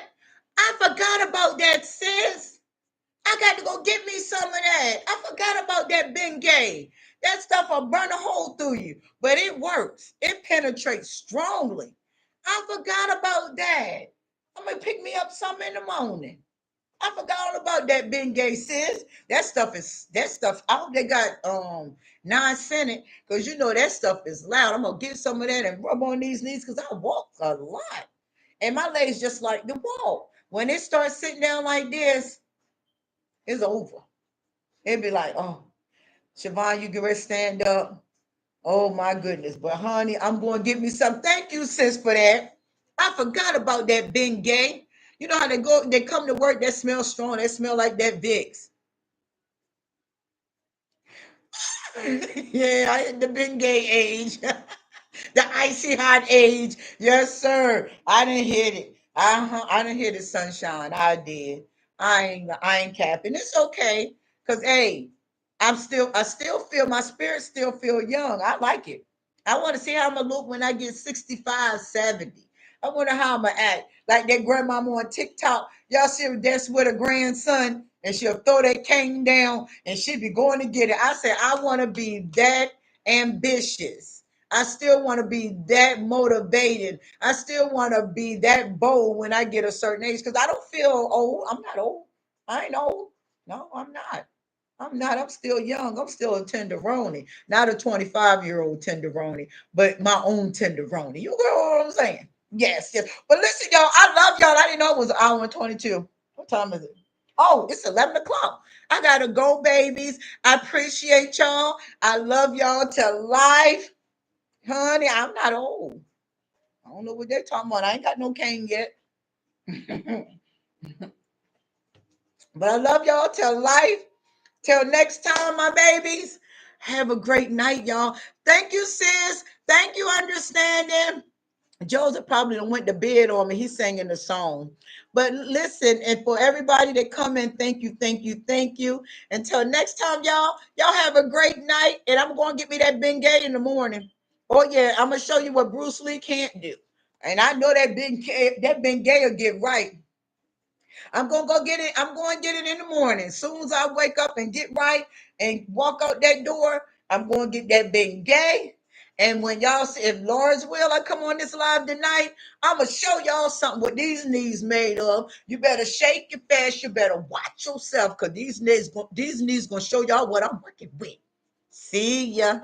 I forgot about that, sis. I got to go get me some of that. I forgot about that Ben Gay. That stuff will burn a hole through you, but it works. It penetrates strongly. I forgot about that. I'm gonna pick me up some in the morning. I forgot all about that Ben Gay, sis. That stuff. I hope they got non-Senate because you know that stuff is loud. I'm gonna get some of that and rub on these knees because I walk a lot. And my legs just like the wall. When it starts sitting down like this, it's over. It'd be like, oh, Siobhan, you get ready to stand up. Oh my goodness. But honey, I'm going to get me some. Thank you, sis, for that. I forgot about that Ben Gay. You know how they come to work, that smells strong, that smell like that Vicks. Yeah, I hit the Ben Gay age. The icy hot age. Yes, sir. I didn't hit it. I didn't hit it, sunshine. I did. I ain't capping. It's okay. Cause hey, I still feel my spirit still feel young. I like it. I want to see how I'm gonna look when I get 65, 70. I wonder how I'm gonna act. Like that grandmama on TikTok. Y'all see her dance with her grandson and she'll throw that cane down and she'll be going to get it. I said, I want to be that ambitious. I still want to be that motivated. I still want to be that bold when I get a certain age because I don't feel old. I'm not old. I ain't old. No, I'm not. I'm not. I'm still young. I'm still a tenderoni, not a 25-year-old tenderoni, but my own tenderoni. You know what I'm saying? Yes, yes. But listen, y'all, I love y'all. I didn't know it was an hour and 22. What time is it? Oh, it's 11 o'clock. I got to go, babies. I appreciate y'all. I love y'all to life. Honey, I'm not old. I don't know what they're talking about. I ain't got no cane yet. But I love y'all till life. Till next time, my babies. Have a great night, y'all. Thank you, sis. Thank you, understanding. Joseph probably done went to bed on me. He's singing the song. But listen, and for everybody that come in, thank you, thank you, thank you. Until next time, y'all have a great night. And I'm going to get me that Bengay in the morning. Oh, yeah, I'm going to show you what Bruce Lee can't do. And I know that Bengay will get right. I'm gonna go get it. I'm going to get it in the morning. As soon as I wake up and get right and walk out that door, I'm going to get that big gay. And when y'all see, if Lord's will, I come on this live tonight, I'm gonna show y'all something what these knees made of. You better shake your fast. You better watch yourself, cause these knees gonna show y'all what I'm working with. See ya.